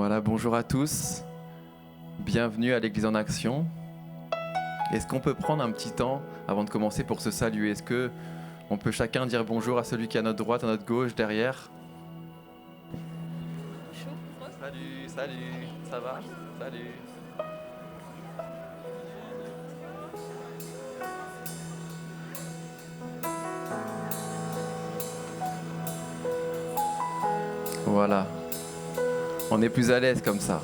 Voilà, bonjour à tous. Bienvenue à l'Église en Action. Est-ce qu'on peut prendre un petit temps avant de commencer pour se saluer? Est-ce que on peut chacun dire bonjour à celui qui est à notre droite, à notre gauche, derrière? Salut, salut, ça va? Salut. Voilà. On est plus à l'aise comme ça.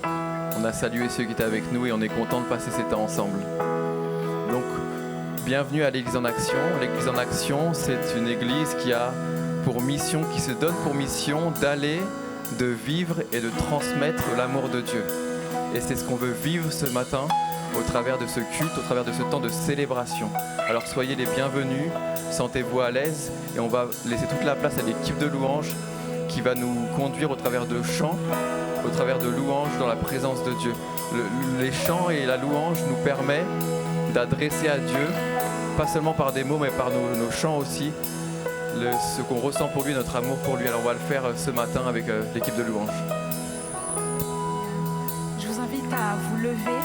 On a salué ceux qui étaient avec nous et on est content de passer ces temps ensemble. Donc, bienvenue à l'Église en Action. L'Église en Action, c'est une église qui a pour mission, qui se donne pour mission d'aller, de vivre et de transmettre l'amour de Dieu. Et c'est ce qu'on veut vivre ce matin au travers de ce culte, au travers de ce temps de célébration. Alors soyez les bienvenus, sentez-vous à l'aise et on va laisser toute la place à l'équipe de louanges qui va nous conduire au travers de chants, au travers de louanges dans la présence de Dieu. Les chants et la louange nous permettent d'adresser à Dieu, pas seulement par des mots, mais par nos chants aussi, ce qu'on ressent pour lui, notre amour pour lui. Alors on va le faire ce matin avec l'équipe de louanges. Je vous invite à vous lever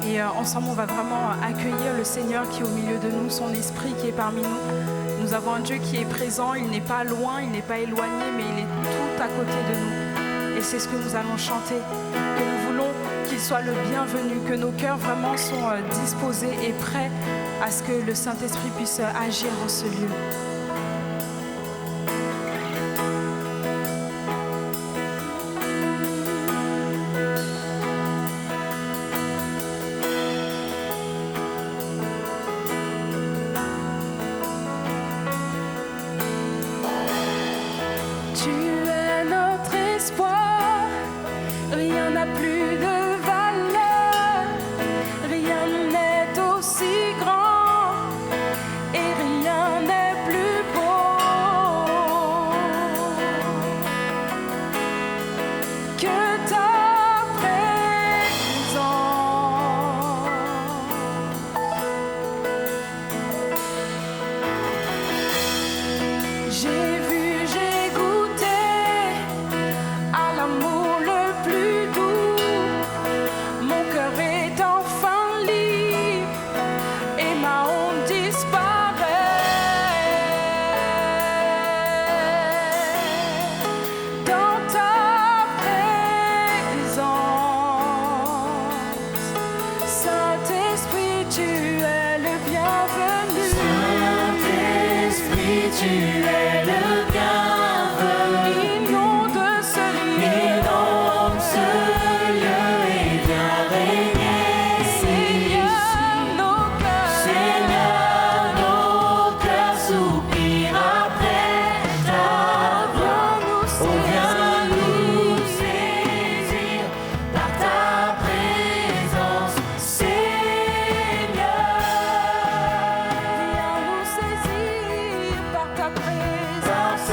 et ensemble on va vraiment accueillir le Seigneur qui est au milieu de nous, son esprit qui est parmi nous. Nous avons un Dieu qui est présent, il n'est pas loin, il n'est pas éloigné, mais il est tout à côté de nous. Et c'est ce que nous allons chanter, que nous voulons qu'il soit le bienvenu, que nos cœurs vraiment sont disposés et prêts à ce que le Saint-Esprit puisse agir en ce lieu. Par ta présence.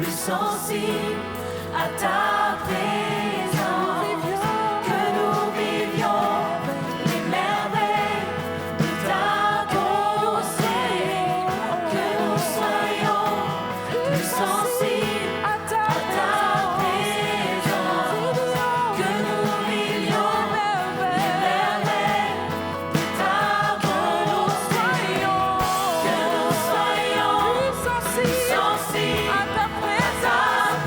plus sensible à ta présence, que nous vivions les merveilles de ta bonté, que nous soyons plus sensibles à ta présence, que nous vivions les merveilles de ta bonté, que nous soyons plus sensibles à ta présence,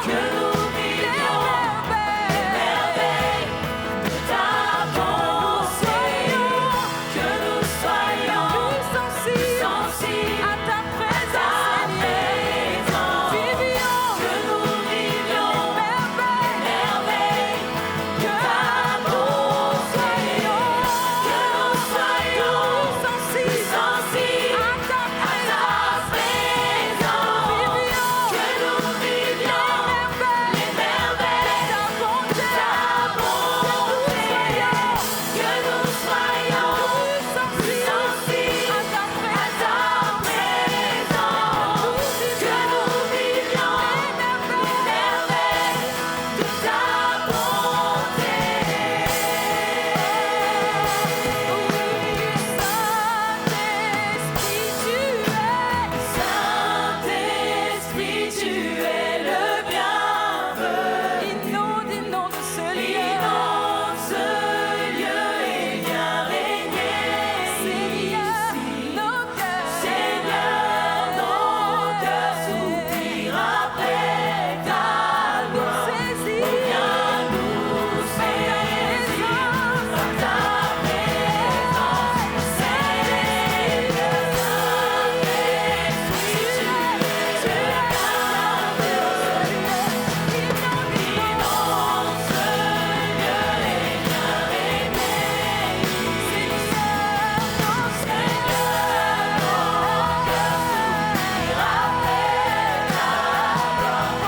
que nous vivions les merveilles de ta bonté, que nous soyons plus sensibles à ta présence, que nous vivions les merveilles de ta bonté, que nous soyons plus sensibles à ta présence, que nous vivions les merveilles de ta bonté, que nous soyons plus sensibles à ta présence, que nous vivions les merveilles de ta bonté. Saint-Esprit, tu es le bienvenu. Inonde ce lieu et viens régner ici. Seigneur, nos cœurs soupirent après ta gloire.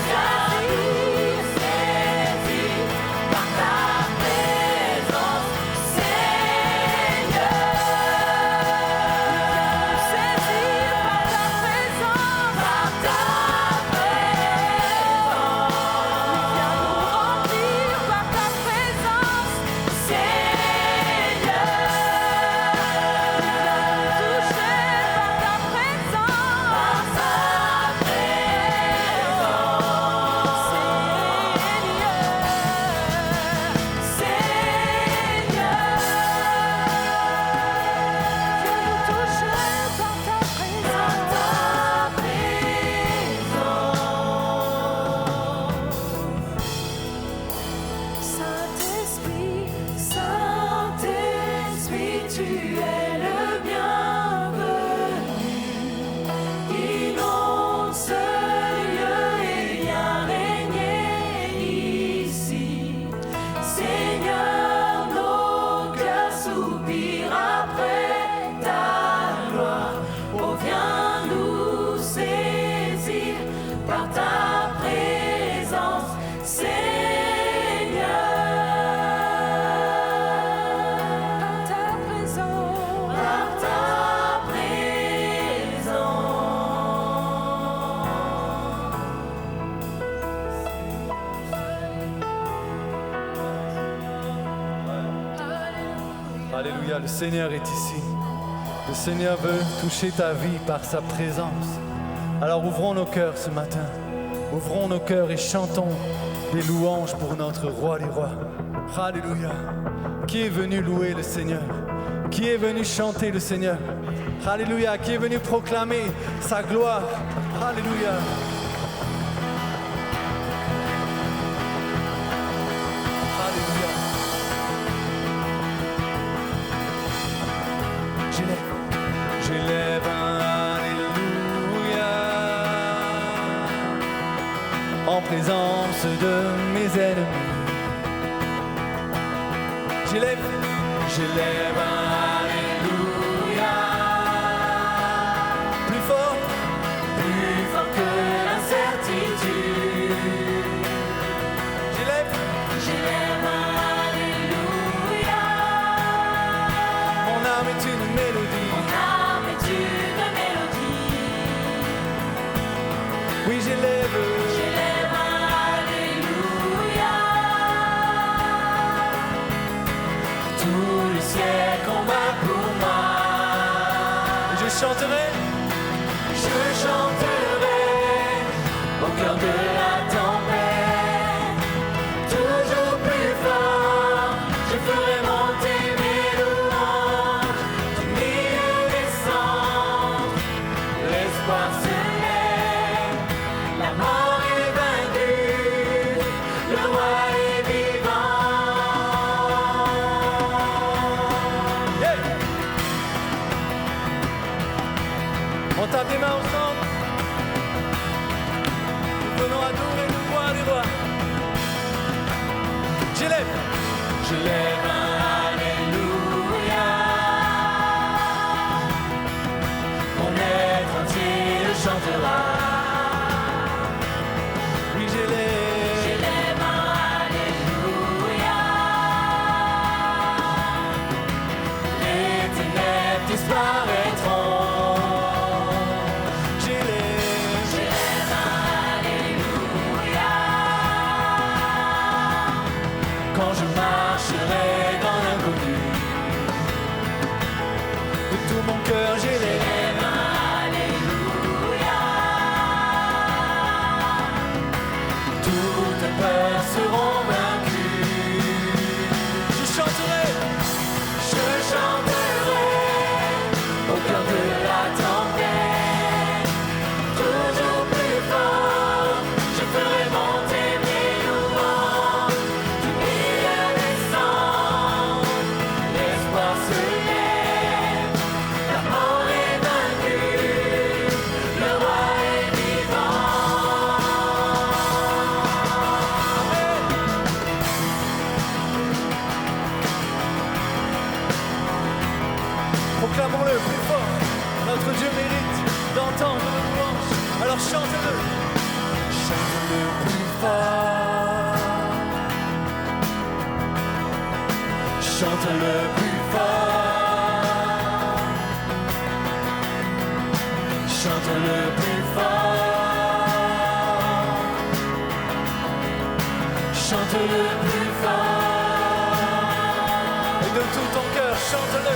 Viens nous saisir par ta présence. Seigneur, Saint-Esprit, tu es le inonde ce lieu et viens régner ici. Seigneur, nos cœurs soupirent après ta gloire. Viens nous saisir par ta présence, Seigneur. Par ta Saint-Esprit, tu es le bienvenu. Inonde ce lieu et viens régner ici. Seigneur, nos cœurs soupirent après ta gloire. Oh, viens nous saisir par ta présence, Seigneur. Par ta présence. Alléluia, le Seigneur est ici. Le Seigneur veut toucher ta vie par sa présence. Alors ouvrons nos cœurs ce matin. Ouvrons nos cœurs et chantons des louanges pour notre roi des rois. Alléluia. Qui est venu louer le Seigneur? Qui est venu chanter le Seigneur? Alléluia. Qui est venu proclamer sa gloire? Alléluia. Alléluia. J'élève un Alléluia en présence de mes ennemis. J'élève un Alléluia plus fort que l'incertitude. J'élève un Alléluia. Mon âme est une mélodie. Oui, j'élève. j'élève un Alléluia. Tout le ciel combat pour moi. Je chanterai. Je chanterai au cœur de la tempête, toujours plus fort. Je ferai monter mes louanges du milieu des cendres. L'espoir se lève, la mort est vaincue, le roi est vivant. Yeah. On tape les mains ensemble. Nous venons adorer le roi des rois. J'élève. J'élève un Alléluia. Mon être entier le chantera. Oui, j'élève. J'élève un Alléluia. Les ténèbres disparaîtront. J'élève. J'élève un Alléluia. Quand je marcherai dans l'inconnu, De tout mon cœur, j'élève. j'élève un Alléluia. Toutes peurs seront vaincues. Je chanterai. Je chanterai au cœur de la tempête, toujours plus fort. Je ferai monter mes louanges du milieu des cendres. L'espoir se lève, la mort est vaincue, le roi est vivant. Proclamons-le plus fort. Notre Dieu mérite d'entendre nos louanges. Alors chante-le. Chante-le plus fort. Chante-le plus fort. Chante-le plus fort. Chante-le plus fort. Et de tout ton cœur, chante-le.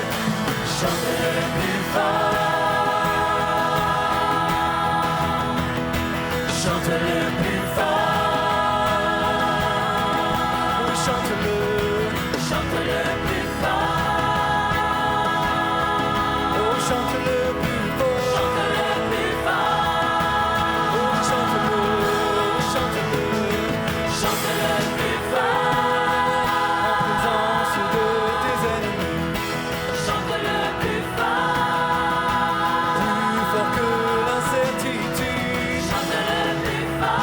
Chante-le plus fort. Chante-le plus fort. Oui, chante-le. Chante-le plus fort. Oh, chante-le plus fort. Chante-le plus fort. Oh, chante-le. Chante-le. Chante-le plus En fort. présence de tes ennemis. Chante-le plus fort. Plus fort que l'incertitude. Chante-le plus fort.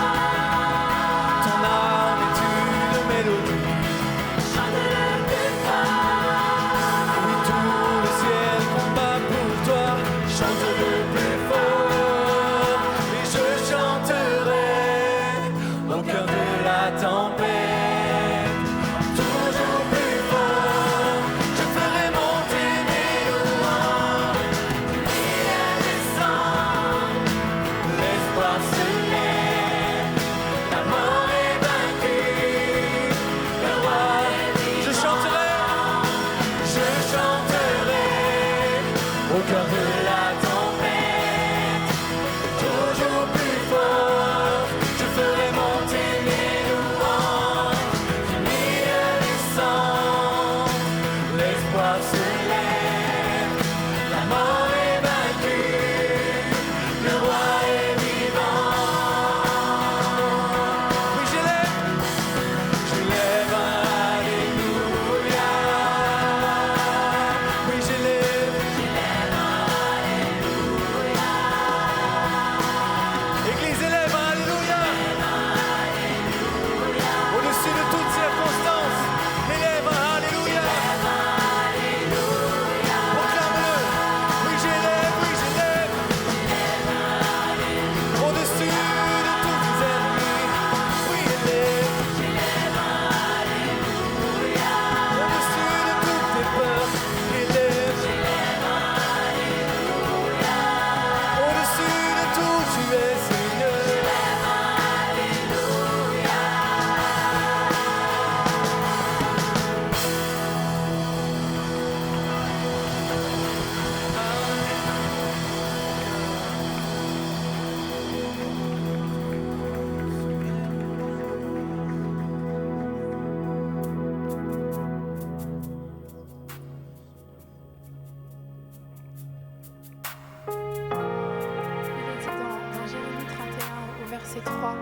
verset 3.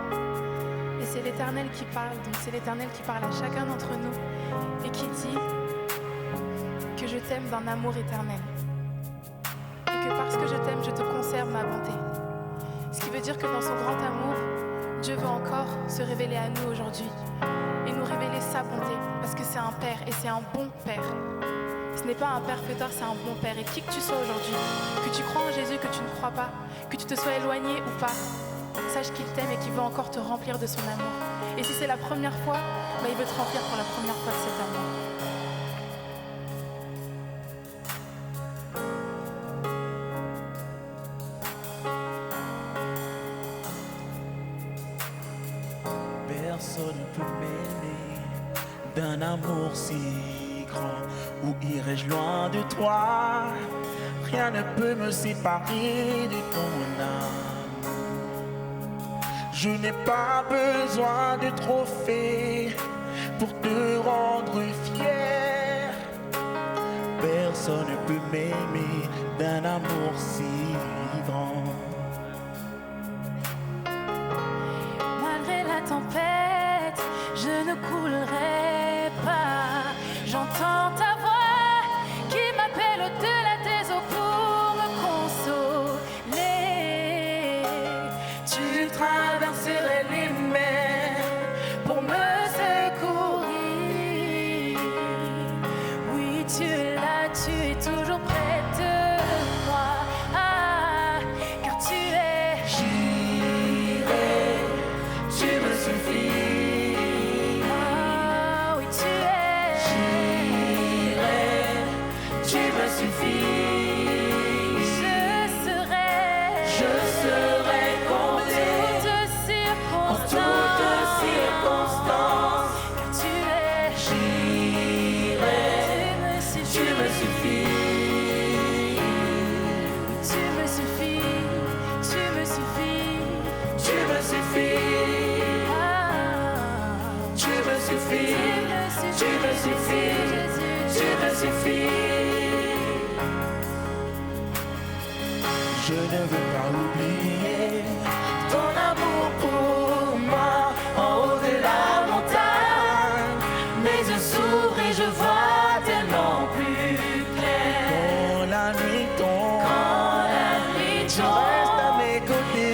Et c'est l'Éternel qui parle, donc c'est l'Éternel qui parle à chacun d'entre nous et qui dit que je t'aime d'un amour éternel. Et que parce que je t'aime, je te conserve ma bonté. Ce qui veut dire que dans son grand amour, Dieu veut encore se révéler à nous aujourd'hui et nous révéler sa bonté, parce que c'est un Père et c'est un bon Père. Ce n'est pas un père fêtard, c'est un bon Père. Et qui que tu sois aujourd'hui, que tu crois en Jésus, que tu ne crois pas, que tu te sois éloigné ou pas, sache qu'il t'aime et qu'il veut encore te remplir de son amour. Et si c'est la première fois, il veut te remplir pour la première fois de cet amour. Personne ne peut m'aimer d'un amour si grand. Où irai-je loin de toi? Rien ne peut me séparer de ton âme. Je n'ai pas besoin de trophées pour te rendre fier. Personne ne peut m'aimer d'un amour si grand. Malgré la tempête, je ne coulerai pas. J'entends ta voix qui m'appelle au-delà des eaux pour me consoler. Tu traverserais les mers pour me secourir. Oui, tu es là, tu es toujours près de moi. Ah, car tu es. J'irai, tu me suffis. Je ne veux pas oublier ton amour pour moi en haut de la montagne. Mes yeux s'ouvrent et je vois tellement plus clair. Quand la nuit tombe, tu restes à mes côtés.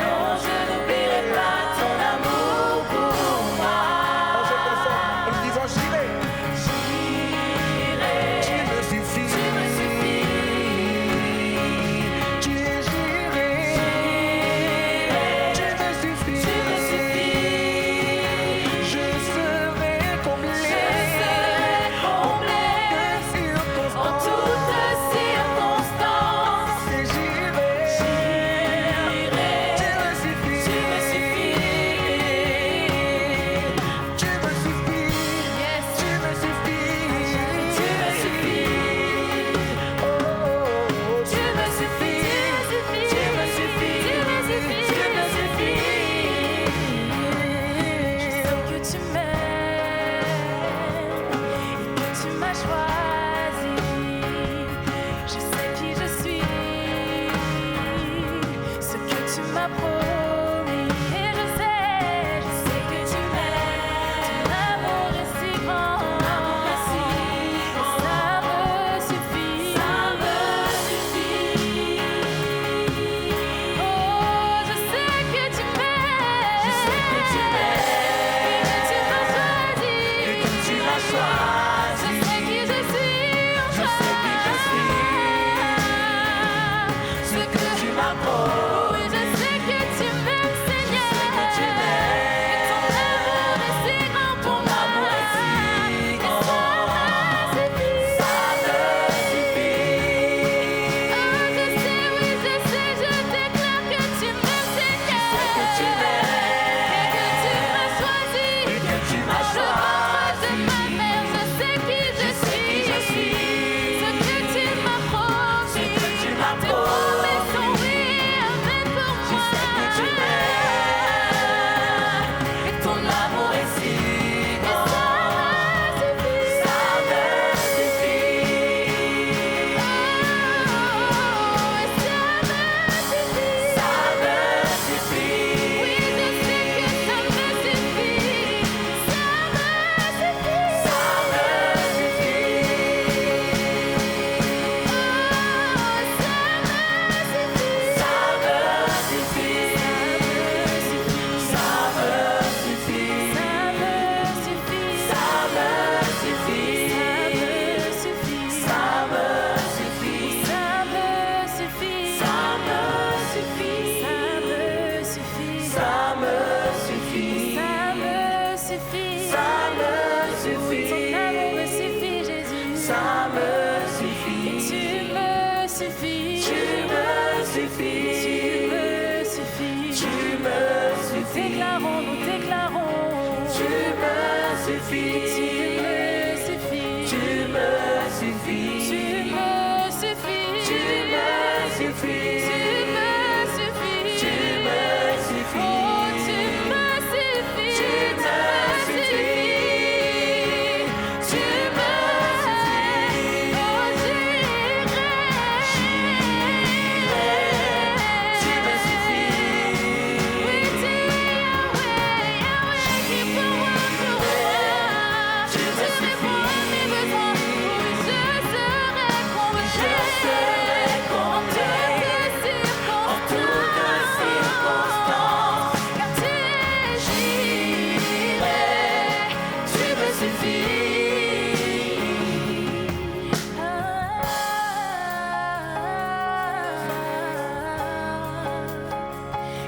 Non, je n'oublierai pas ton amour pour moi. Oh, je te sens en me disant j'irai. Tu me suffis. suffis. Tu me suffis. Tu me suffis. Tu me suffis. Nous déclarons. Tu me suffis. Tu me suffis. Tu me suffis. Tu me suffis. Tu me suffis. Tu me suffis. Tu me suffis. Oh, tu me suffis. Tu me suffis. Tu me suffis. Oh, j'irai. Tu me suffis. Oui, tu Yahweh, Yahweh qui pourvoit pour moi. Tu me réponds à mes besoins. Oui, je serai comblé. Je serai comblé. En toutes circonstances. Car tu es J'irai. Tu me suffis.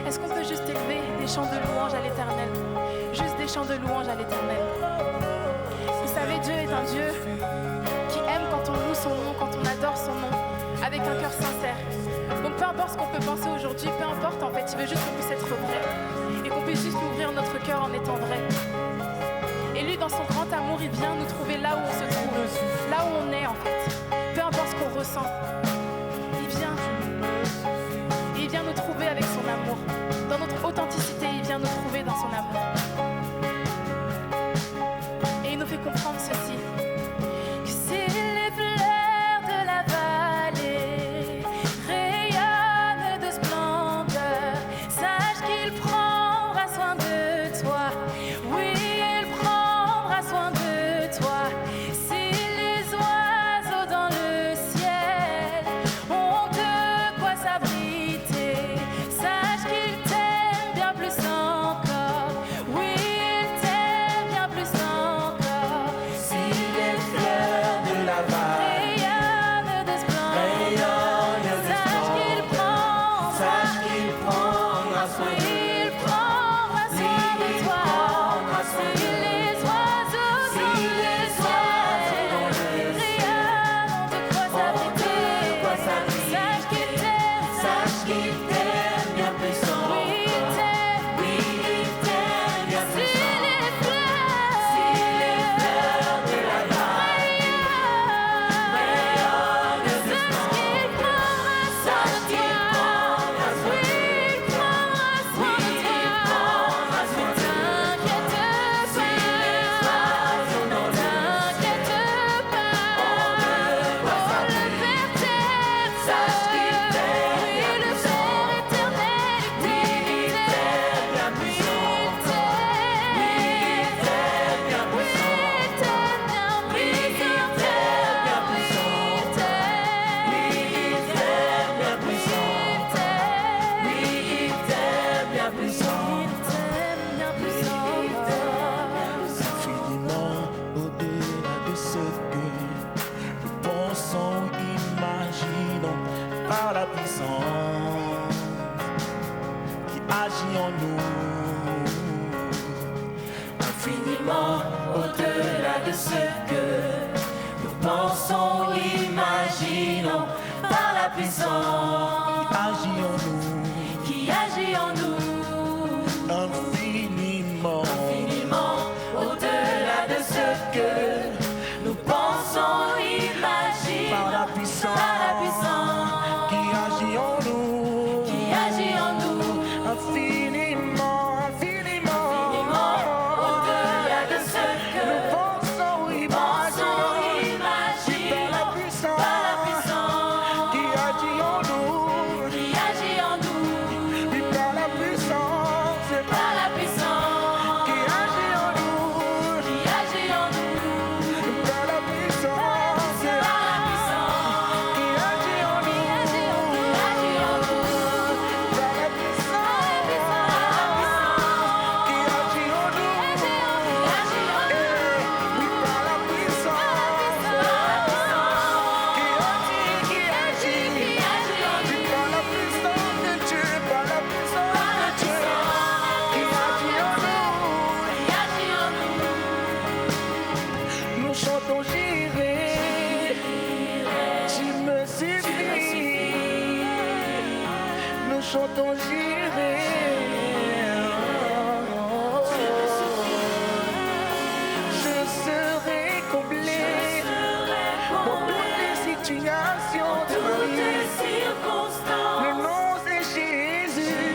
Est-ce qu'on peut juste élever des chants de louange à l'Éternel? Juste des chants de louange à l'Éternel. Vous savez, Dieu est un Dieu qui aime quand on loue son nom, quand on adore son nom, avec un cœur sincère. Donc peu importe ce qu'on peut penser aujourd'hui, peu importe en fait, il veut juste qu'on puisse être vrai et qu'on puisse juste ouvrir notre cœur en étant vrai. Et lui, dans son grand amour, il vient nous trouver là où on se trouve, là où on est en fait. Peu importe ce qu'on ressent, il vient nous trouver avec son amour. Dans notre authenticité, il vient nous trouver dans son amour. Et il nous fait comprendre ceci. Que si les fleurs de la vallée rayonnent de splendeur, sache qu'il prendra soin de toi. Oui, il prendra soin de toi. Si les oiseaux dans le ciel ont de quoi s'abriter, sache qu'il t'aime bien plus encore. Oui, il t'aime bien plus encore. Si les fleurs de la vallée Rayonne de splendeur, rayonnent de sache qu'il prendra, sache qu'il prendra soin de il prendra soin de toi. prendra soin Si de les oiseaux Si dans les le oiseaux dans le ciel ciel rayonnent de quoi ont de quoi s'abriter, s'abriter, sache qu'il t'aime, sache qu'il t'aime bien plus encore. oui, il t'aime. Oui, il t'aime bien Si plus encore. les fleurs, Si les fleurs de la vallée rayonnent de sache splendeur, qu'il prendra soin sache de qu'il toi. prendra soin Oui, de il prendra soin Oui, de il toi. prendra soin de T'inquiète Si les oiseaux dans le t'inquiète pas. de quoi Oh, le Père t'aime. Sache qu'il t'aime Oui, bien le plus Père encore. éternel, Oui, il t'aime bien oui, plus il encore. t'aime. Oui, il t'aime bien Oui, plus il encore. t'aime bien Oui, plus il t'aime bien encore. plus Oui, il encore. t'aime. Oui, il t'aime bien plus encore. Oui, il t'aime bien plus encore. Infiniment au-delà de ce que nous pensons, imaginons, par la puissance qui agit en nous. Infiniment au-delà de ce que nous pensons, imaginons, par la puissance qui agit en nous. Infiniment au-delà de ce que nous pensons, imaginons, par la puissance qui agit en nous, infiniment au-delà de ce que nous pensons, imaginons, par la puissance qui agit en nous. chantons, j'irai. Je serai comblé dans toutes les situations de ma vie. Le nom de Jésus,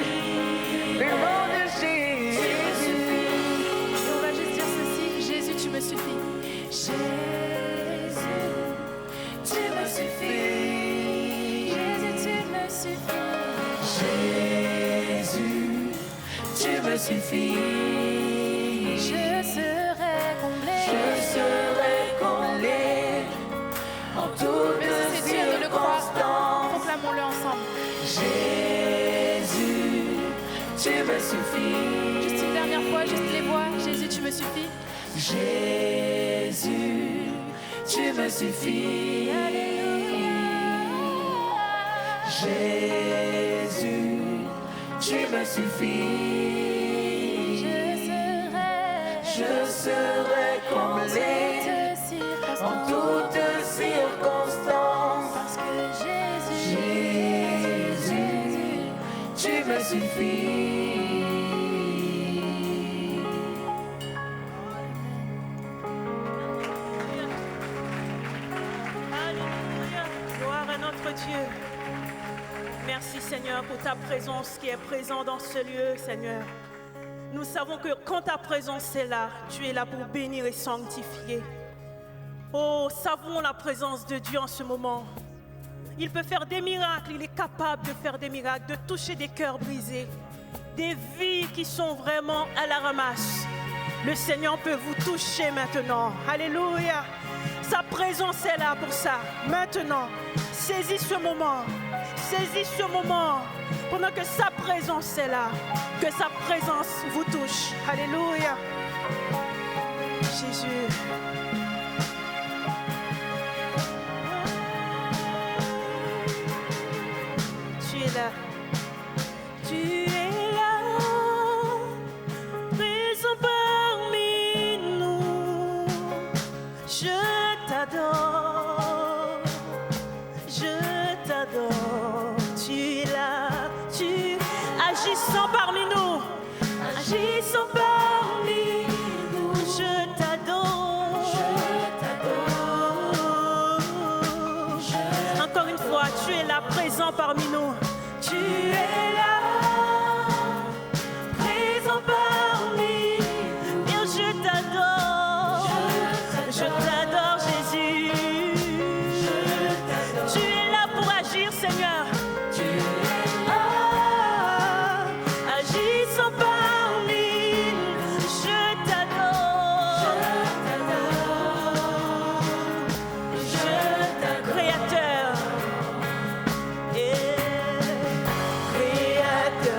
le nom de Jésus. On va juste dire ceci, Jésus, tu me suffis. Jésus, tu me suffis. Jésus, tu me suffis. Jésus, tu me suffis. Je serai comblé. Je serai comblé en toutes Mais si c'est dur de le croire, circonstances. proclamons-le ensemble. Jésus, tu me suffis. Juste une dernière fois, juste les voix. Jésus, tu me suffis. Jésus, tu me suffis. Jésus, tu me suffis. Je serai comblé en toutes circonstances. Parce que Jésus, tu me suffis. Alléluia. Gloire à notre Dieu. Merci Seigneur pour ta présence qui est présente dans ce lieu, Seigneur. Nous savons que quand ta présence est là, tu es là pour bénir et sanctifier. Oh, savons la présence de Dieu en ce moment. Il peut faire des miracles, il est capable de faire des miracles, de toucher des cœurs brisés, des vies qui sont vraiment à la ramasse. Le Seigneur peut vous toucher maintenant. Alléluia. Sa présence est là pour ça. Maintenant, saisis ce moment. Saisis ce moment pendant que sa présence est là. Que sa présence vous touche. Alléluia. Jésus. Tu es là. Tu es là. Présent parmi nous. Je t'adore. Je t'adore. Tu es là. Tu agissant parmi nous. Agissant parmi nous. Je t'adore. Encore une fois, tu es là, présent parmi nous. Tu es là, présent parmi nous. Et je t'adore. Je t'adore, Jésus. Tu es là pour agir, Seigneur. Agissant parmi nous. Je t'adore. Créateur. Créateur.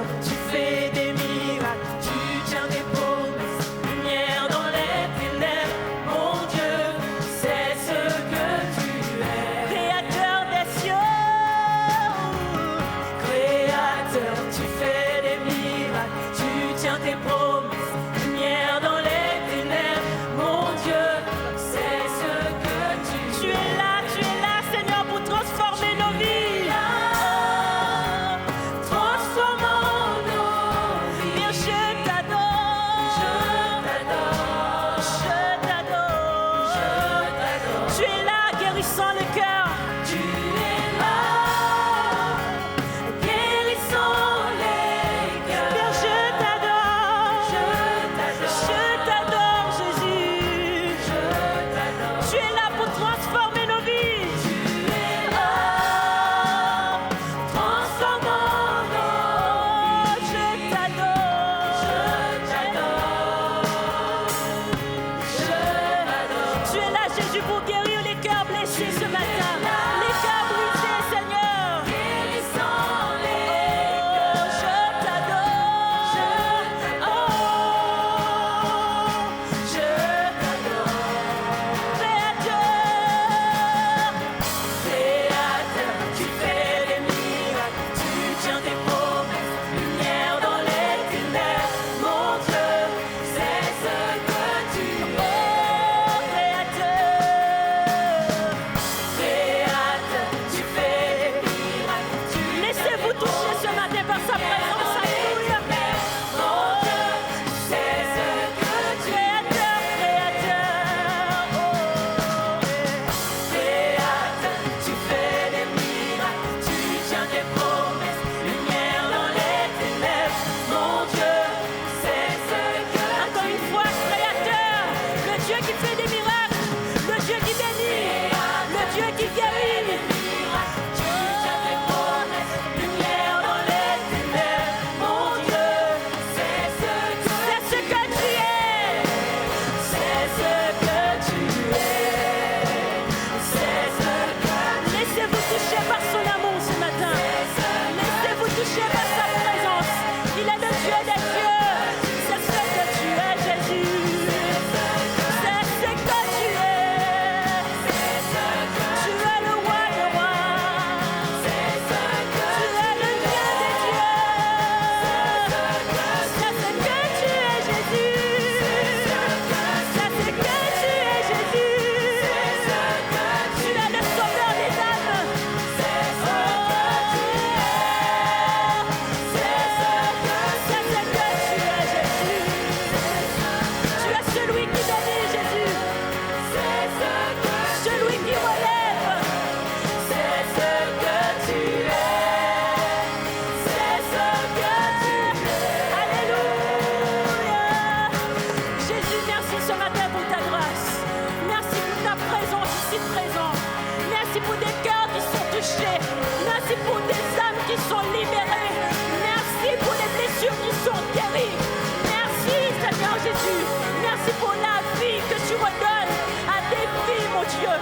brisées. Merci pour des âmes qui sont libérées. Merci pour les blessures qui sont guéries. Merci Seigneur Jésus. Merci pour la vie que tu redonnes à des vies, mon Dieu.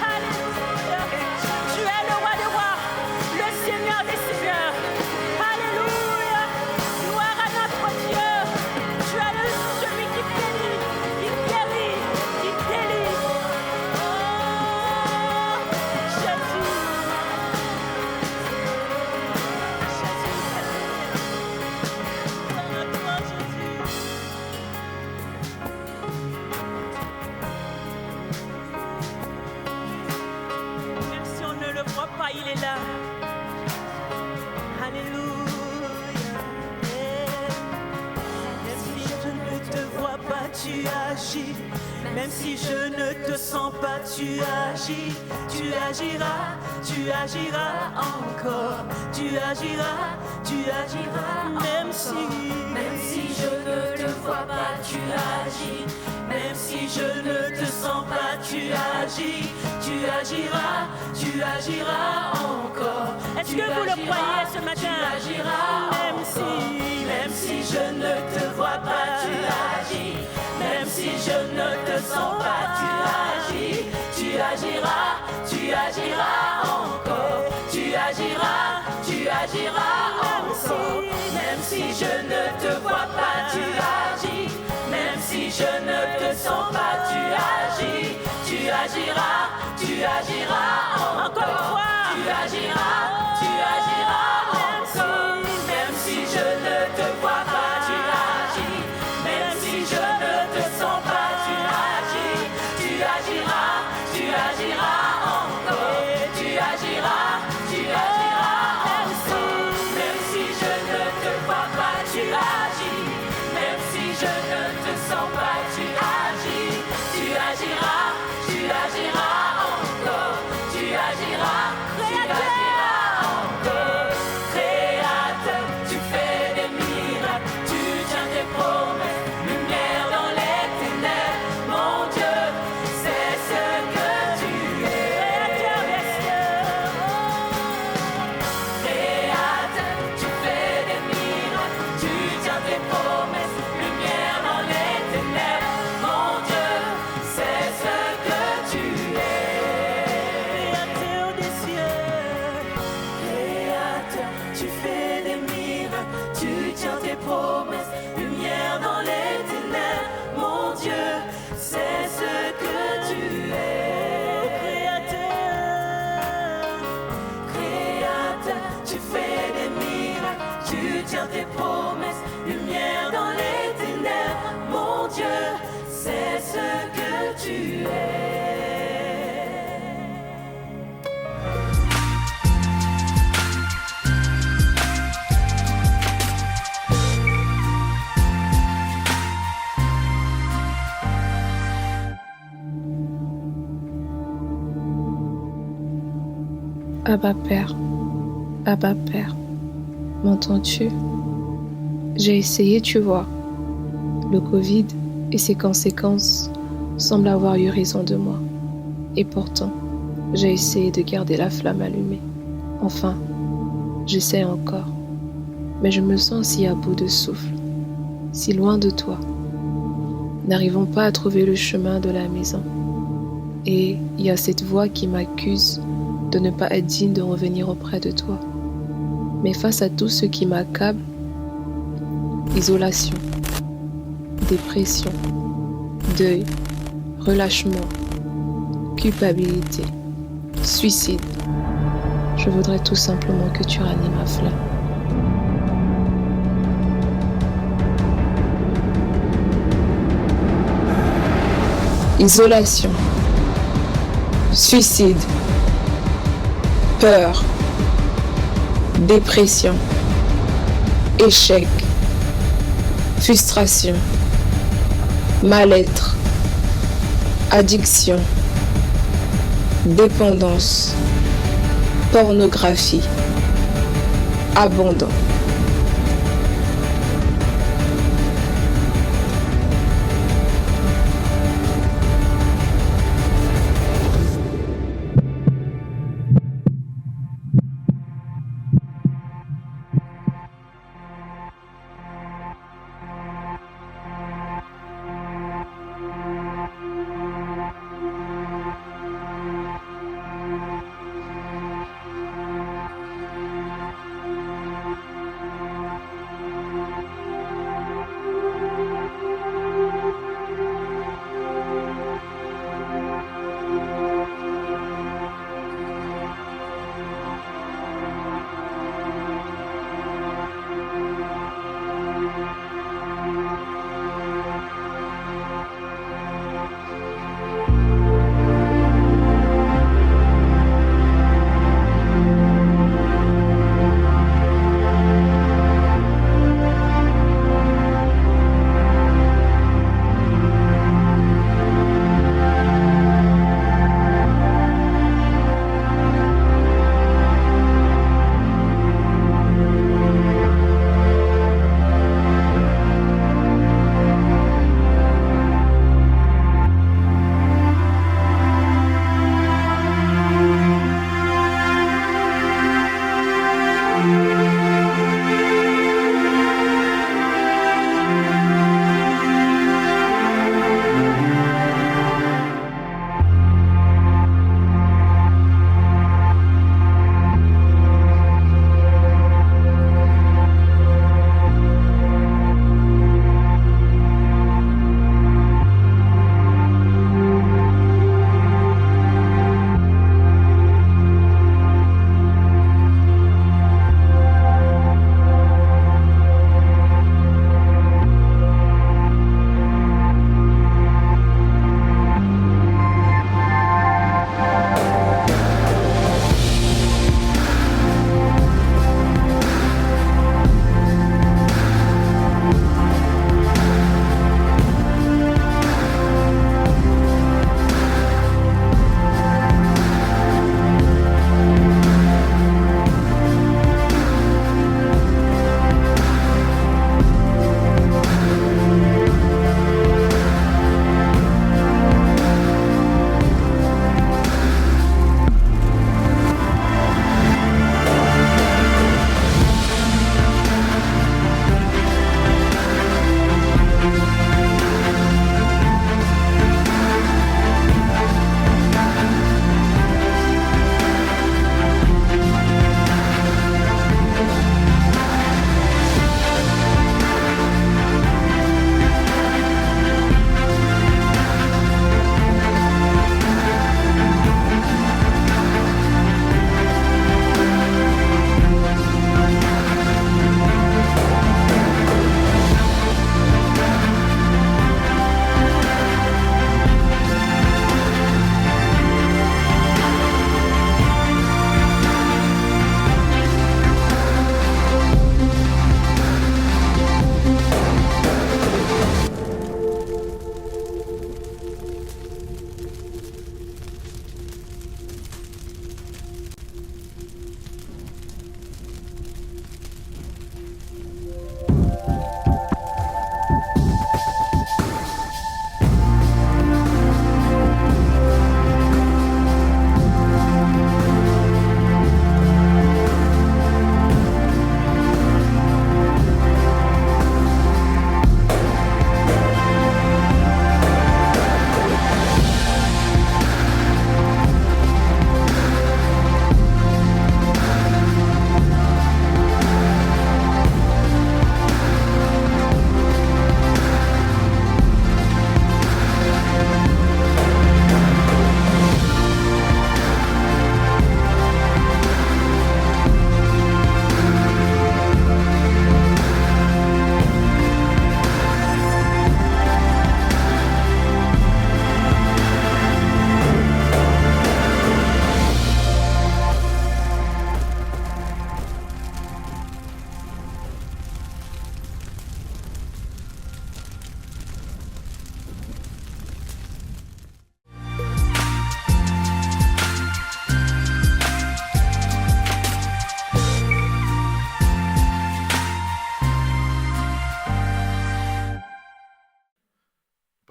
Alléluia. Tu es le roi des rois, le Seigneur des seigneurs. Alléluia. Gloire à notre Dieu. Tu es celui qui bénit, qui guérit, qui délivre. Oh, Jésus. Gloire à toi, Jésus. Même si on ne le voit pas, il est là. Alléluia. Même si je ne te vois pas, tu agis. Même si je ne te sens pas, tu agis. Tu agiras, tu agiras encore. Tu agiras, tu agiras. Même si je ne te vois pas, tu agis. Même si je ne te sens pas, tu agis. Tu agiras, tu agiras encore. Est-ce que vous le croyez ce matin? Tu agiras, même si je ne te vois pas, tu agis. Même si je ne te sens pas, tu agis. Tu agiras, tu agiras encore. Tu agiras, tu agiras encore. Même si je ne te vois pas, tu agis. Même si je ne te sens pas, tu agis. Tu agiras, tu agiras encore une fois. Tu agiras, tu agiras encore. Même si je ne te vois pas, tu agis. Même si je ne te sens pas, tu agis. Tu agiras, tu agiras encore. Tu agiras, tu agiras encore. Même si je ne te vois pas, tu agis. Même si je ne te sens pas, tu agis. Tu agiras, tu agiras encore. Tu agiras, tu agiras encore. Créateur, tu fais des miracles, tu tiens tes promesses. Lumière dans les ténèbres, mon Dieu, c'est ce que tu es. Créateur, tu fais des miracles, tu tiens tes promesses. Lumière dans les ténèbres, mon Dieu, c'est ce que tu es. Créateur des cieux, Créateur, tu fais des miracles, tu tiens tes promesses. Lumière dans les ténèbres, mon Dieu, c'est ce que tu es. Créateur, tu fais des miracles, tu tiens tes promesses. Lumière dans les ténèbres, mon Dieu, c'est ce que tu es. Abba Père, m'entends-tu? J'ai essayé, tu vois. Le Covid et ses conséquences semblent avoir eu raison de moi. Et pourtant, j'ai essayé de garder la flamme allumée. Enfin, j'essaie encore. Mais je me sens si à bout de souffle, si loin de toi. N'arrivons pas à trouver le chemin de la maison. Et il y a cette voix qui m'accuse de ne pas être digne de revenir auprès de toi. Mais face à tout ce qui m'accable, isolation, dépression, deuil, relâchement, culpabilité, suicide, je voudrais tout simplement que tu ranimes ma flamme. Isolation, suicide, peur, dépression, échec, frustration, mal-être, addiction, dépendance, pornographie, abandon.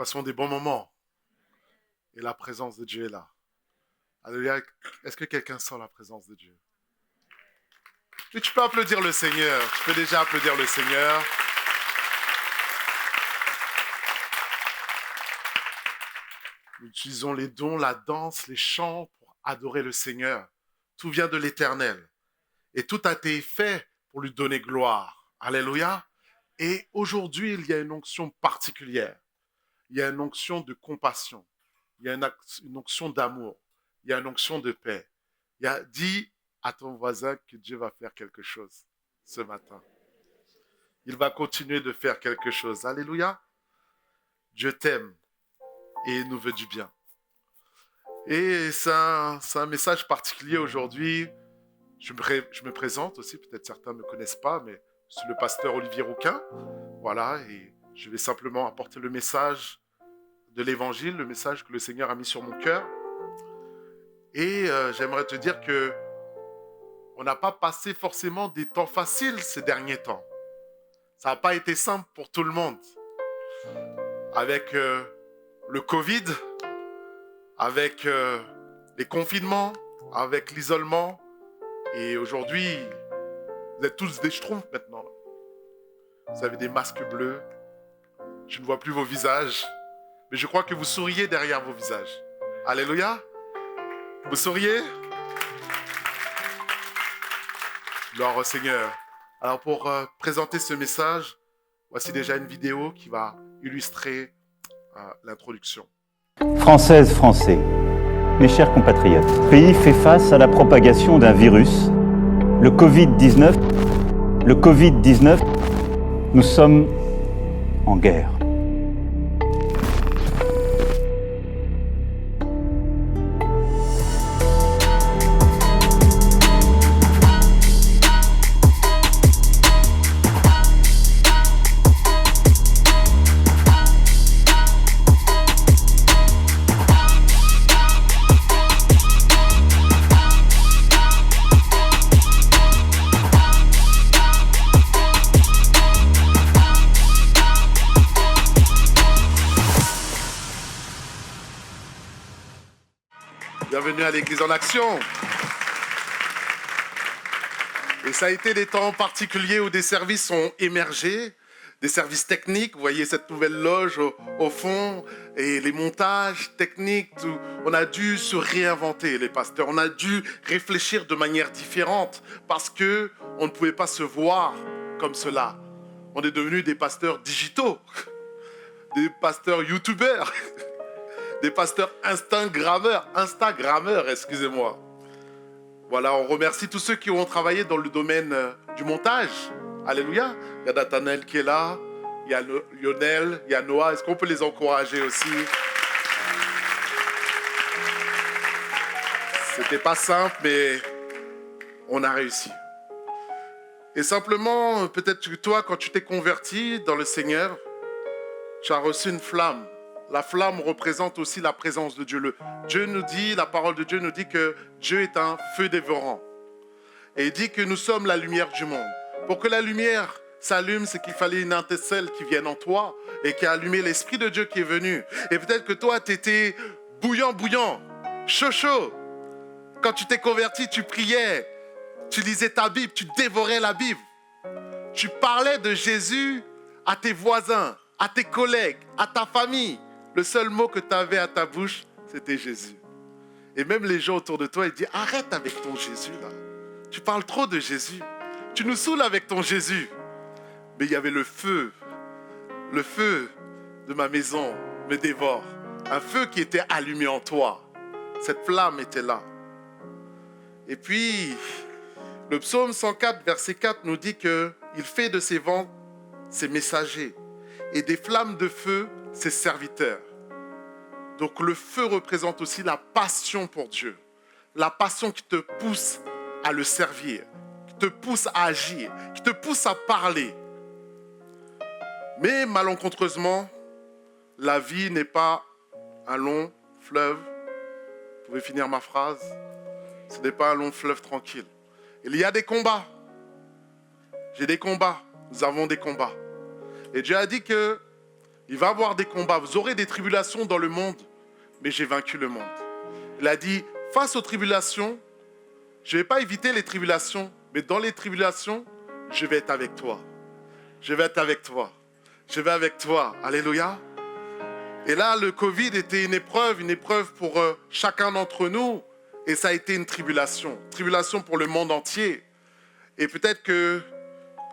passons des bons moments. Et la présence de Dieu est là. Alléluia. Est-ce que quelqu'un sent la présence de Dieu? Et tu peux applaudir le Seigneur. Tu peux déjà applaudir le Seigneur. Nous utilisons les dons, la danse, les chants pour adorer le Seigneur. Tout vient de l'Éternel. Et tout a été fait pour lui donner gloire. Alléluia. Et aujourd'hui, il y a une onction particulière. Il y a une onction de compassion. Il y a une onction d'amour. Il y a une onction de paix. Dis à ton voisin que Dieu va faire quelque chose ce matin. Il va continuer de faire quelque chose. Alléluia. Dieu t'aime et il nous veut du bien. Et c'est un message particulier aujourd'hui. Je me présente aussi, peut-être certains ne me connaissent pas, mais je suis le pasteur Olivier Rouquin. Voilà, et je vais simplement apporter le message de l'Évangile, le message que le Seigneur a mis sur mon cœur. Et j'aimerais te dire que on n'a pas passé forcément des temps faciles ces derniers temps. Ça n'a pas été simple pour tout le monde. Avec le Covid, avec les confinements, avec l'isolement. Et aujourd'hui, vous êtes tous des schtroumpfs maintenant. Vous avez des masques bleus. Je ne vois plus vos visages. Mais je crois que vous souriez derrière vos visages. Alléluia. Vous souriez? Gloire au Seigneur. Alors pour présenter ce message, voici déjà une vidéo qui va illustrer l'introduction. Françaises, Français, mes chers compatriotes, le pays fait face à la propagation d'un virus, le Covid-19. Le Covid-19, nous sommes en guerre. Bienvenue à l'Église en action. Et ça a été des temps particuliers où des services ont émergé, des services techniques. Vous voyez cette nouvelle loge au fond et les montages techniques. On a dû se réinventer, les pasteurs. On a dû réfléchir de manière différente parce que on ne pouvait pas se voir comme cela. On est devenus des pasteurs digitaux, des pasteurs youtubeurs. Des pasteurs Instagrammeurs, excusez-moi. Voilà, on remercie tous ceux qui ont travaillé dans le domaine du montage. Alléluia. Il y a Nathanaël qui est là, il y a Lionel, il y a Noah. Est-ce qu'on peut les encourager aussi? C'était pas simple, mais on a réussi. Et simplement, peut-être que toi, quand tu t'es converti dans le Seigneur, tu as reçu une flamme. La flamme représente aussi la présence de Dieu. Dieu nous dit, la parole de Dieu nous dit que Dieu est un feu dévorant. Et il dit que nous sommes la lumière du monde. Pour que la lumière s'allume, c'est qu'il fallait une étincelle qui vienne en toi et qui a allumé l'Esprit de Dieu qui est venu. Et peut-être que toi, tu étais bouillant, chaud. Quand tu t'es converti, tu priais, tu lisais ta Bible, tu dévorais la Bible. Tu parlais de Jésus à tes voisins, à tes collègues, à ta famille. Le seul mot que tu avais à ta bouche, c'était Jésus. Et même les gens autour de toi, ils disent, arrête avec ton Jésus là. Tu parles trop de Jésus. Tu nous saoules avec ton Jésus. Mais il y avait le feu de ma maison me dévore. Un feu qui était allumé en toi. Cette flamme était là. Et puis, le psaume 104, verset 4 nous dit qu'il fait de ses vents ses messagers et des flammes de feu ses serviteurs. Donc le feu représente aussi la passion pour Dieu. La passion qui te pousse à le servir, qui te pousse à agir, qui te pousse à parler. Mais malencontreusement, la vie n'est pas un long fleuve. Vous pouvez finir ma phrase? Ce n'est pas un long fleuve tranquille. Il y a des combats. J'ai des combats. Nous avons des combats. Et Dieu a dit que Il va y avoir des combats. Vous aurez des tribulations dans le monde, mais j'ai vaincu le monde. Il a dit, face aux tribulations, je ne vais pas éviter les tribulations, mais dans les tribulations, je vais être avec toi. Je vais être avec toi. Je vais avec toi. Alléluia. Et là, le Covid était une épreuve pour chacun d'entre nous. Et ça a été une tribulation pour le monde entier. Et peut-être que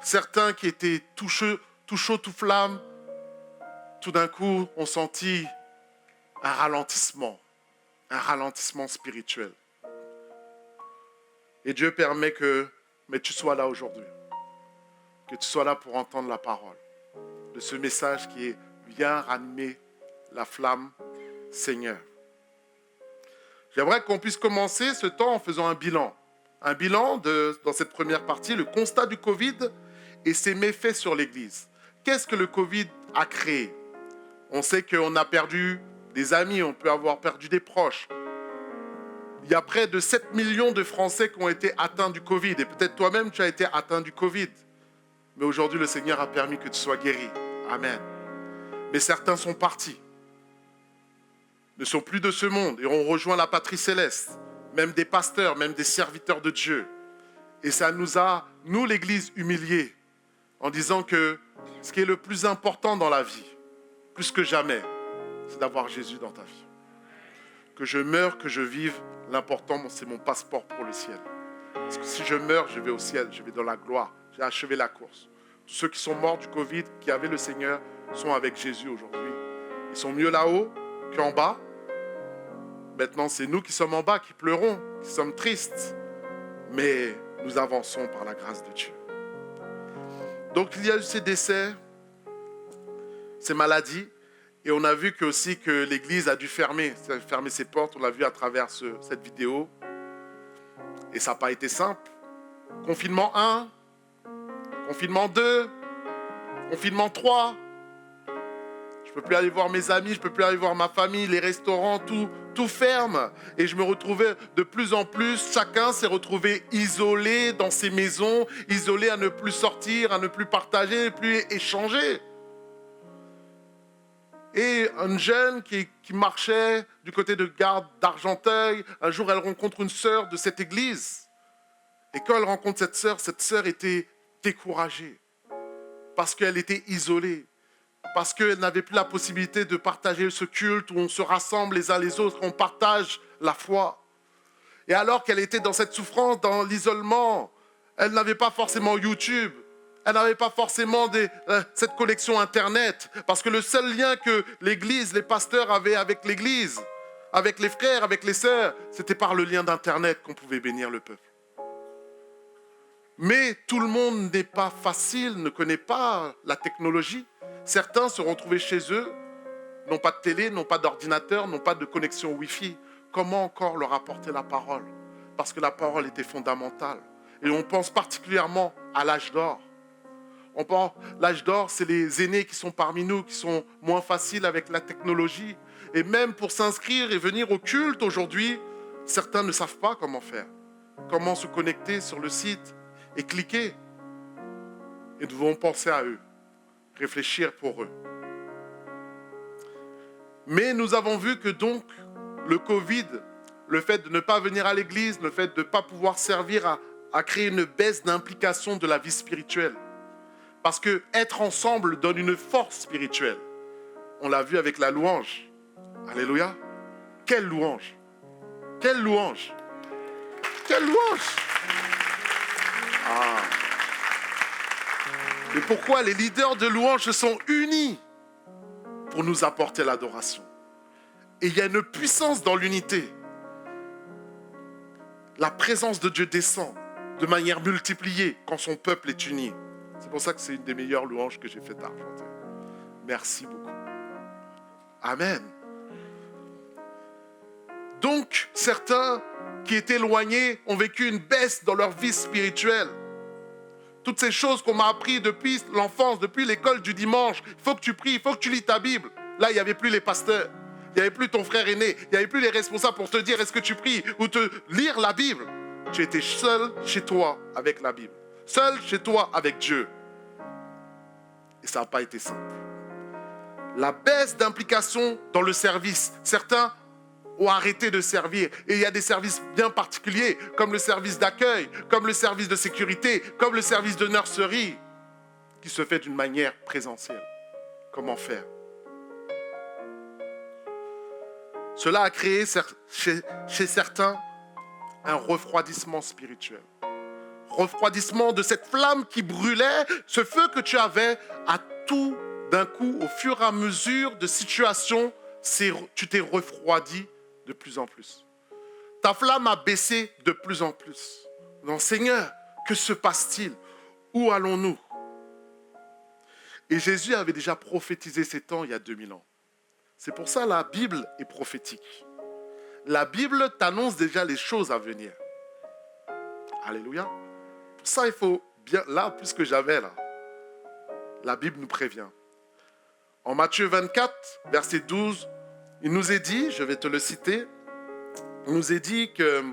certains qui étaient tout chaud, tout flamme, tout d'un coup, ont senti un ralentissement spirituel. Et Dieu permet que tu sois là aujourd'hui, que tu sois là pour entendre la parole de ce message qui est viens ranimer la flamme, Seigneur. J'aimerais qu'on puisse commencer ce temps en faisant un bilan. Un bilan dans cette première partie, le constat du Covid et ses méfaits sur l'Église. Qu'est-ce que le Covid a créé? On sait qu'on a perdu des amis, on peut avoir perdu des proches. Il y a près de 7 millions de Français qui ont été atteints du Covid. Et peut-être toi-même, tu as été atteint du Covid. Mais aujourd'hui, le Seigneur a permis que tu sois guéri. Amen. Mais certains sont partis. Ne sont plus de ce monde et ont rejoint la patrie céleste. Même des pasteurs, même des serviteurs de Dieu. Et ça nous a, nous l'Église, humiliés. En disant que ce qui est le plus important dans la vie, plus que jamais, c'est d'avoir Jésus dans ta vie. Que je meure, que je vive, l'important, c'est mon passeport pour le ciel. Parce que si je meurs, je vais au ciel, je vais dans la gloire. J'ai achevé la course. Tous ceux qui sont morts du Covid, qui avaient le Seigneur, sont avec Jésus aujourd'hui. Ils sont mieux là-haut qu'en bas. Maintenant, c'est nous qui sommes en bas, qui pleurons, qui sommes tristes. Mais nous avançons par la grâce de Dieu. Donc, il y a eu ces décès, ces maladies. Et on a vu aussi que l'Église a dû fermer ses portes. On l'a vu à travers cette vidéo. Et ça n'a pas été simple. Confinement 1, confinement 2, confinement 3. Je ne peux plus aller voir mes amis, je ne peux plus aller voir ma famille, les restaurants, tout ferme. Et je me retrouvais de plus en plus, chacun s'est retrouvé isolé dans ses maisons, isolé à ne plus sortir, à ne plus partager, à ne plus échanger. Et une jeune qui marchait du côté de Gare d'Argenteuil, un jour elle rencontre une sœur de cette église. Et quand elle rencontre cette sœur était découragée. Parce qu'elle était isolée. Parce qu'elle n'avait plus la possibilité de partager ce culte où on se rassemble les uns les autres, on partage la foi. Et alors qu'elle était dans cette souffrance, dans l'isolement, elle n'avait pas forcément YouTube. Elle n'avait pas forcément cette connexion Internet. Parce que le seul lien que l'Église, les pasteurs avaient avec l'Église, avec les frères, avec les sœurs, c'était par le lien d'Internet qu'on pouvait bénir le peuple. Mais tout le monde n'est pas facile, ne connaît pas la technologie. Certains se retrouvaient chez eux, n'ont pas de télé, n'ont pas d'ordinateur, n'ont pas de connexion Wi-Fi. Comment encore leur apporter la parole? Parce que la parole était fondamentale. Et on pense particulièrement à l'âge d'or. L'âge d'or, c'est les aînés qui sont parmi nous, qui sont moins faciles avec la technologie. Et même pour s'inscrire et venir au culte aujourd'hui, certains ne savent pas comment faire. Comment se connecter sur le site et cliquer. Et nous devons penser à eux, réfléchir pour eux. Mais nous avons vu que donc, le Covid, le fait de ne pas venir à l'église, le fait de ne pas pouvoir servir a créé une baisse d'implication de la vie spirituelle. Parce que être ensemble donne une force spirituelle. On l'a vu avec la louange. Alléluia. Quelle louange! Quelle louange! Quelle louange! Ah. Et pourquoi les leaders de louange se sont unis pour nous apporter l'adoration? Et il y a une puissance dans l'unité. La présence de Dieu descend de manière multipliée quand son peuple est uni. C'est pour ça que c'est une des meilleures louanges que j'ai faites à Argenteuil. Merci beaucoup. Amen. Donc, certains qui étaient éloignés ont vécu une baisse dans leur vie spirituelle. Toutes ces choses qu'on m'a appris depuis l'enfance, depuis l'école du dimanche. Il faut que tu pries, il faut que tu lis ta Bible. Là, il n'y avait plus les pasteurs. Il n'y avait plus ton frère aîné. Il n'y avait plus les responsables pour te dire est-ce que tu pries ou te lire la Bible. Tu étais seul chez toi avec la Bible. Seul chez toi avec Dieu. Et ça n'a pas été simple. la baisse d'implication dans le service. Certains ont arrêté de servir. Et il y a des services bien particuliers, comme le service d'accueil, comme le service de sécurité, comme le service de nurserie, qui se fait d'une manière présentielle. Comment faire? Cela a créé chez certains un refroidissement spirituel. Refroidissement de cette flamme qui brûlait, ce feu que tu avais, à tout d'un coup, au fur et à mesure de situations, tu t'es refroidi de plus en plus. Ta flamme a baissé de plus en plus. Non, Seigneur, que se passe-t-il? Où allons-nous? Et Jésus avait déjà prophétisé ces temps il y a 2000 ans. C'est pour ça que la Bible est prophétique. La Bible t'annonce déjà les choses à venir. Alléluia. Pour ça, il faut bien, là, plus que j'avais là, la Bible nous prévient. En Matthieu 24, verset 12, il nous est dit, je vais te le citer, il nous est dit que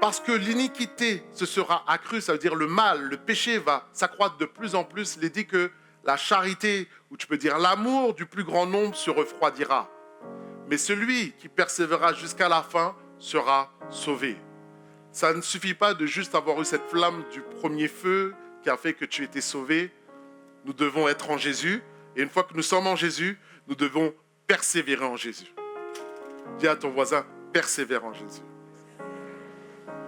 parce que l'iniquité se sera accrue, ça veut dire le mal, le péché va s'accroître de plus en plus, il est dit que la charité, ou tu peux dire l'amour du plus grand nombre se refroidira. Mais celui qui persévérera jusqu'à la fin sera sauvé. Ça ne suffit pas de juste avoir eu cette flamme du premier feu qui a fait que tu étais sauvé. Nous devons être en Jésus. Et une fois que nous sommes en Jésus, nous devons persévérer en Jésus. Dis à ton voisin, persévère en Jésus.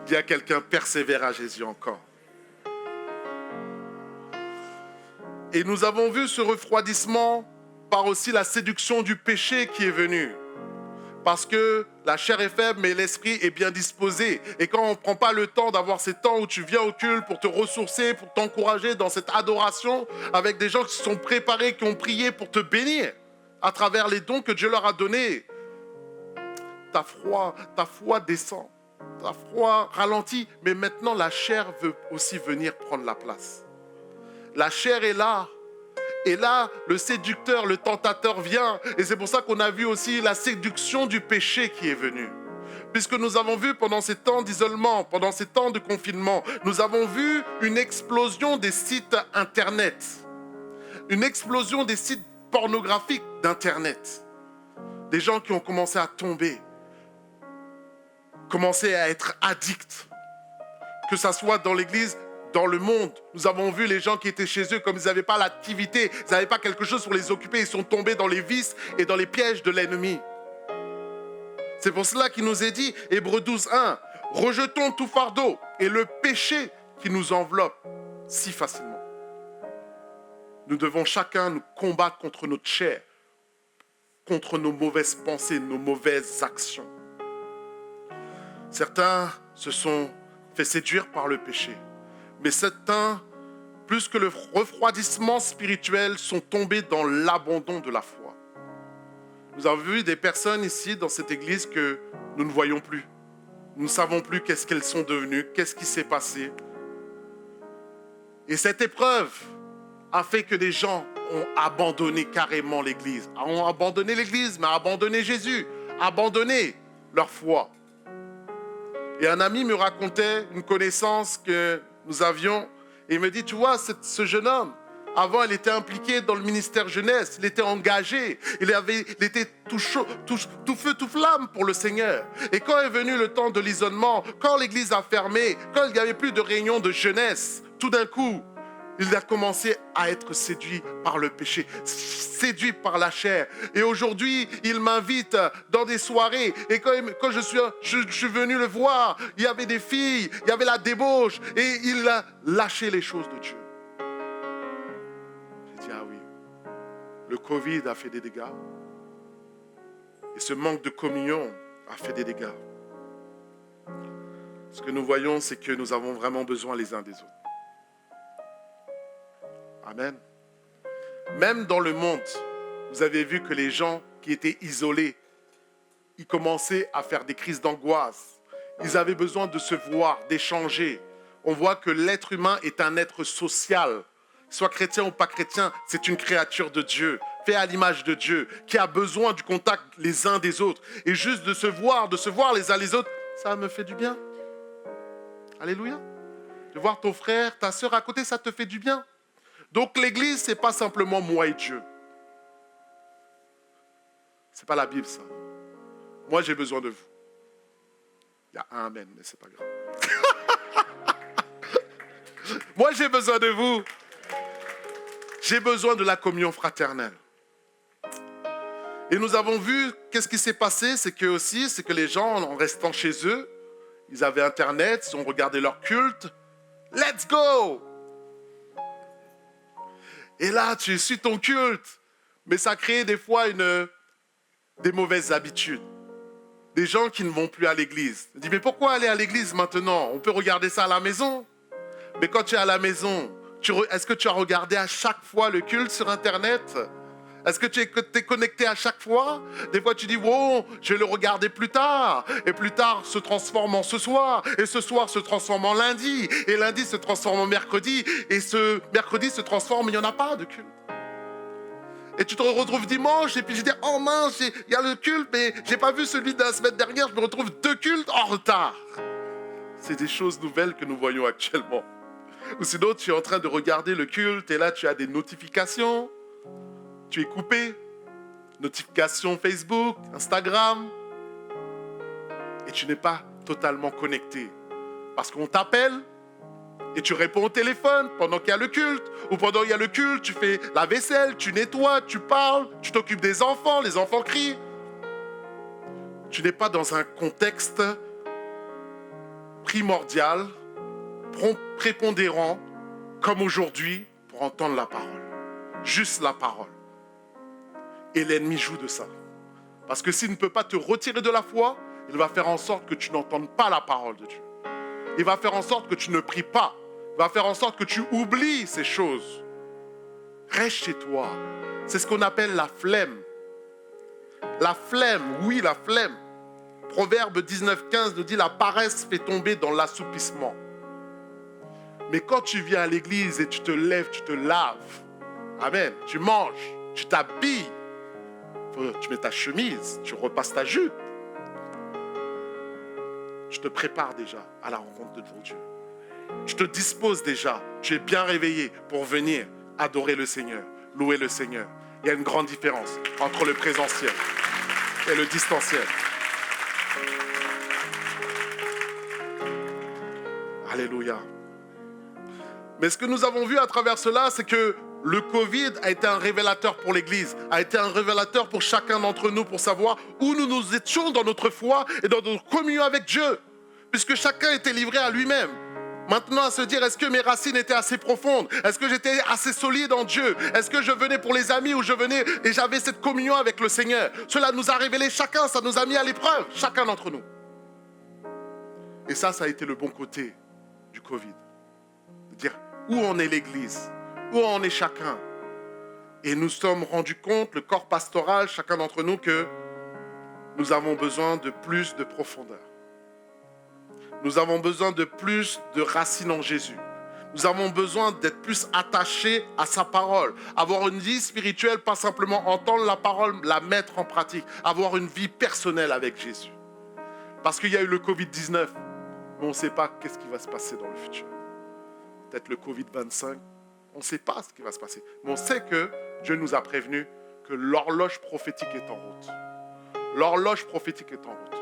Dis à quelqu'un, persévère à Jésus encore. Et nous avons vu ce refroidissement par aussi la séduction du péché qui est venue. Parce que la chair est faible, mais l'esprit est bien disposé. Et quand on ne prend pas le temps d'avoir ces temps où tu viens au culte pour te ressourcer, pour t'encourager dans cette adoration, avec des gens qui se sont préparés, qui ont prié pour te bénir, à travers les dons que Dieu leur a donnés, ta foi descend, ta foi ralentit. Mais maintenant, la chair veut aussi venir prendre la place. La chair est là. Et là, le séducteur, le tentateur vient. Et c'est pour ça qu'on a vu aussi la séduction du péché qui est venue. Puisque nous avons vu pendant ces temps d'isolement, pendant ces temps de confinement, nous avons vu une explosion des sites Internet. Une explosion des sites pornographiques d'Internet. Des gens qui ont commencé à tomber. Commencé à être addicts. Que ça soit dans l'église, dans le monde, nous avons vu les gens qui étaient chez eux, comme ils n'avaient pas l'activité, ils n'avaient pas quelque chose pour les occuper, ils sont tombés dans les vices et dans les pièges de l'ennemi. C'est pour cela qu'il nous est dit, Hébreux 12, 1, rejetons tout fardeau et le péché qui nous enveloppe si facilement. Nous devons chacun nous combattre contre notre chair, contre nos mauvaises pensées, nos mauvaises actions. Certains se sont fait séduire par le péché. Mais certains, plus que le refroidissement spirituel, sont tombés dans l'abandon de la foi. Nous avons vu des personnes ici dans cette église que nous ne voyons plus. Nous ne savons plus qu'est-ce qu'elles sont devenues, qu'est-ce qui s'est passé. Et cette épreuve a fait que des gens ont abandonné carrément l'église. Ont abandonné l'église, mais abandonné Jésus, abandonné leur foi. Et un ami me racontait une connaissance que nous avions, et il me dit, tu vois, ce jeune homme, avant, il était impliqué dans le ministère jeunesse, il était engagé, il était tout chaud, tout feu, tout flamme pour le Seigneur. Et quand est venu le temps de l'isolement, quand l'église a fermé, quand il n'y avait plus de réunions de jeunesse, tout d'un coup, il a commencé à être séduit par le péché, séduit par la chair. Et aujourd'hui, il m'invite dans des soirées. Et quand je suis venu le voir, il y avait des filles, il y avait la débauche. Et il a lâché les choses de Dieu. J'ai dit, ah oui, le Covid a fait des dégâts. Et ce manque de communion a fait des dégâts. Ce que nous voyons, c'est que nous avons vraiment besoin les uns des autres. Amen. Même dans le monde, vous avez vu que les gens qui étaient isolés, ils commençaient à faire des crises d'angoisse. Ils avaient besoin de se voir, d'échanger. On voit que l'être humain est un être social. Soit chrétien ou pas chrétien, c'est une créature de Dieu, fait à l'image de Dieu, qui a besoin du contact les uns des autres. Et juste de se voir les uns les autres, ça me fait du bien. Alléluia. De voir ton frère, ta sœur à côté, ça te fait du bien. Donc l'église, ce n'est pas simplement moi et Dieu. C'est pas la Bible, ça. Moi, j'ai besoin de vous. Il y a un amen, mais c'est pas grave. Moi, j'ai besoin de vous. J'ai besoin de la communion fraternelle. Et nous avons vu, qu'est-ce qui s'est passé, c'est que les gens, en restant chez eux, ils avaient Internet, ils ont regardé leur culte. Let's go! Et là, tu suis ton culte. Mais ça crée des fois des mauvaises habitudes. Des gens qui ne vont plus à l'église. Je dis, mais pourquoi aller à l'église maintenant? On peut regarder ça à la maison. Mais quand tu es à la maison, est-ce que tu as regardé à chaque fois le culte sur Internet? Est-ce que tu es connecté à chaque fois? Des fois, tu dis, wow, je vais le regarder plus tard. Et plus tard se transforme en ce soir. Et ce soir se transforme en lundi. Et lundi se transforme en mercredi. Et ce mercredi se transforme, il n'y en a pas de culte. Et tu te retrouves dimanche, et puis je dis, oh mince, il y a le culte, mais je n'ai pas vu celui de la semaine dernière, je me retrouve 2 cultes en retard. C'est des choses nouvelles que nous voyons actuellement. Ou sinon, tu es en train de regarder le culte, et là, tu as des notifications. Tu es coupé. Notifications Facebook, Instagram. Et tu n'es pas totalement connecté. Parce qu'on t'appelle, et tu réponds au téléphone pendant qu'il y a le culte. Ou pendant qu'il y a le culte, tu fais la vaisselle, tu nettoies, tu parles, tu t'occupes des enfants, les enfants crient. Tu n'es pas dans un contexte primordial, prépondérant, comme aujourd'hui, pour entendre la parole. Juste la parole. Et l'ennemi joue de ça. Parce que s'il ne peut pas te retirer de la foi, il va faire en sorte que tu n'entendes pas la parole de Dieu. Il va faire en sorte que tu ne pries pas. Il va faire en sorte que tu oublies ces choses. Reste chez toi. C'est ce qu'on appelle la flemme. La flemme, oui, la flemme. Proverbe 19,15 nous dit la paresse fait tomber dans l'assoupissement. Mais quand tu viens à l'église et tu te lèves, tu te laves, amen, tu manges, tu t'habilles, tu mets ta chemise, tu repasses ta jupe, tu te prépares déjà à la rencontre de ton Dieu. Tu te disposes déjà, tu es bien réveillé pour venir adorer le Seigneur, louer le Seigneur. Il y a une grande différence entre le présentiel et le distanciel. Alléluia. Mais ce que nous avons vu à travers cela, c'est que le Covid a été un révélateur pour l'Église, a été un révélateur pour chacun d'entre nous pour savoir où nous nous étions dans notre foi et dans notre communion avec Dieu. Puisque chacun était livré à lui-même. Maintenant, à se dire, est-ce que mes racines étaient assez profondes? Est-ce que j'étais assez solide en Dieu? Est-ce que je venais pour les amis ou je venais et j'avais cette communion avec le Seigneur? Cela nous a révélé chacun, ça nous a mis à l'épreuve, chacun d'entre nous. Et ça a été le bon côté du Covid. De dire où en est l'Église, où en est chacun. Et nous sommes rendus compte, le corps pastoral, chacun d'entre nous, que nous avons besoin de plus de profondeur. Nous avons besoin de plus de racines en Jésus. Nous avons besoin d'être plus attachés à sa parole. Avoir une vie spirituelle, pas simplement entendre la parole, la mettre en pratique. Avoir une vie personnelle avec Jésus. Parce qu'il y a eu le Covid-19, mais on ne sait pas qu'est-ce qui va se passer dans le futur. Peut-être le Covid-25, on ne sait pas ce qui va se passer. Mais on sait que Dieu nous a prévenu que l'horloge prophétique est en route. L'horloge prophétique est en route.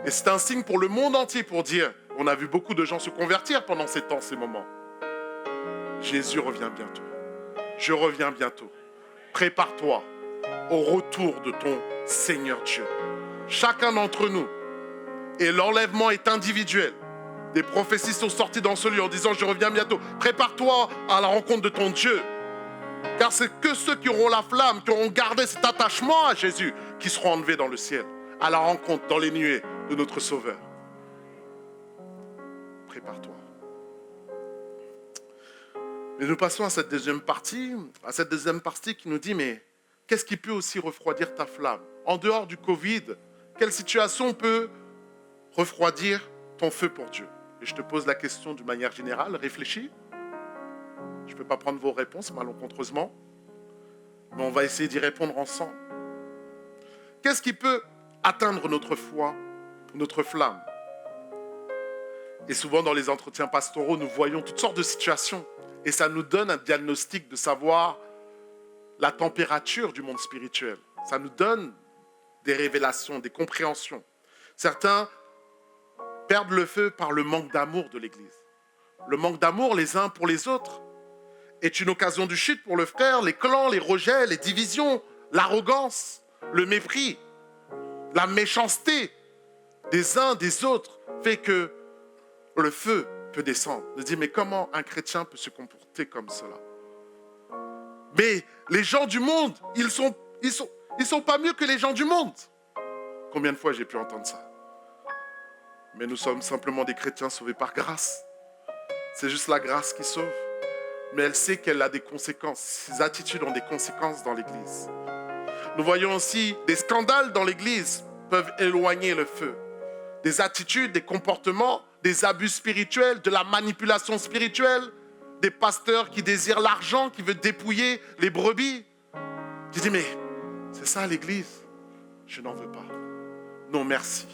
Et c'est un signe pour le monde entier pour dire, on a vu beaucoup de gens se convertir pendant ces temps, ces moments. Jésus revient bientôt. Je reviens bientôt. Prépare-toi au retour de ton Seigneur Dieu. Chacun d'entre nous, et l'enlèvement est individuel. Des prophéties sont sorties dans ce lieu en disant, je reviens bientôt. Prépare-toi à la rencontre de ton Dieu. Car c'est que ceux qui auront la flamme, qui auront gardé cet attachement à Jésus, qui seront enlevés dans le ciel, à la rencontre dans les nuées de notre Sauveur. Prépare-toi. Mais nous passons à cette deuxième partie qui nous dit, mais qu'est-ce qui peut aussi refroidir ta flamme? En dehors du Covid, quelle situation peut refroidir ton feu pour Dieu? Et je te pose la question d'une manière générale, réfléchis. Je ne peux pas prendre vos réponses malencontreusement, mais on va essayer d'y répondre ensemble. Qu'est-ce qui peut atteindre notre foi, notre flamme? Et souvent dans les entretiens pastoraux, nous voyons toutes sortes de situations. Et ça nous donne un diagnostic de savoir la température du monde spirituel. Ça nous donne des révélations, des compréhensions. Certains perdent le feu par le manque d'amour de l'Église. Le manque d'amour les uns pour les autres est une occasion de chute pour le frère, les clans, les rejets, les divisions, l'arrogance, le mépris, la méchanceté des uns des autres fait que le feu peut descendre. Je dis, mais comment un chrétien peut se comporter comme cela? Mais les gens du monde, ils sont pas mieux que les gens du monde. Combien de fois j'ai pu entendre ça? Mais nous sommes simplement des chrétiens sauvés par grâce. C'est juste la grâce qui sauve. Mais elle sait qu'elle a des conséquences. Ces attitudes ont des conséquences dans l'Église. Nous voyons aussi des scandales dans l'Église peuvent éloigner le feu. Des attitudes, des comportements, des abus spirituels, de la manipulation spirituelle, des pasteurs qui désirent l'argent, qui veulent dépouiller les brebis. Je dis, mais c'est ça l'Église? Je n'en veux pas. Non, merci.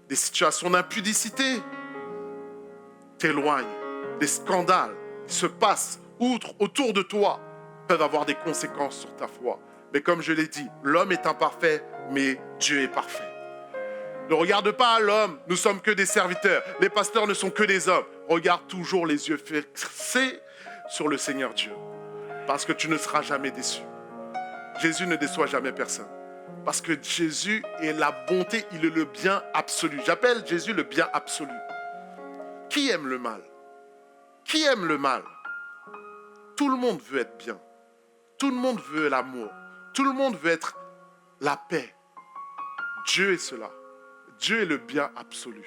Des situations d'impudicité t'éloignent. Des scandales qui se passent autour de toi peuvent avoir des conséquences sur ta foi. Mais comme je l'ai dit, l'homme est imparfait, mais Dieu est parfait. Ne regarde pas à l'homme, nous sommes que des serviteurs. Les pasteurs ne sont que des hommes. Regarde toujours les yeux fixés sur le Seigneur Dieu. Parce que tu ne seras jamais déçu. Jésus ne déçoit jamais personne. Parce que Jésus est la bonté, il est le bien absolu. J'appelle Jésus le bien absolu. Qui aime le mal? Qui aime le mal? Tout le monde veut être bien. Tout le monde veut l'amour. Tout le monde veut être la paix. Dieu est cela. Dieu est le bien absolu.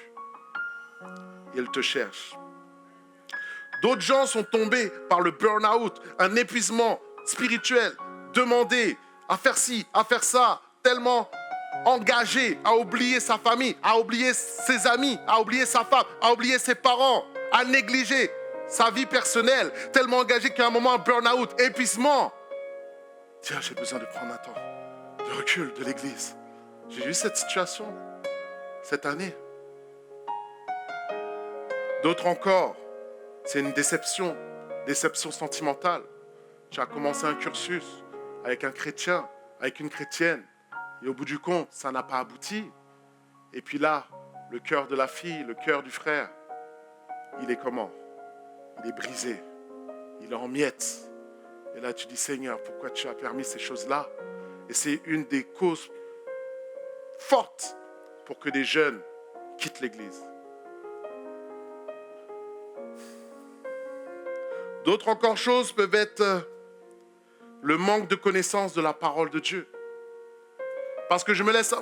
Il te cherche. D'autres gens sont tombés par le burn-out, un épuisement spirituel, demandés à faire ci, à faire ça, tellement engagé à oublier sa famille, à oublier ses amis, à oublier sa femme, à oublier ses parents, à négliger sa vie personnelle, tellement engagé qu'à un moment, un burn-out, épuisement. Tiens, j'ai besoin de prendre un temps de recul de l'Église. J'ai eu cette situation cette année. D'autres encore, c'est une déception sentimentale. Tu as commencé un cursus avec un chrétien, avec une chrétienne, et au bout du compte, ça n'a pas abouti. Et puis là, le cœur de la fille, le cœur du frère, il est comment? Il est brisé, il est en miettes. Et là, tu dis, Seigneur, pourquoi tu as permis ces choses-là? Et c'est une des causes fortes pour que des jeunes quittent l'Église. D'autres encore choses peuvent être le manque de connaissance de la parole de Dieu. Parce que je me laisse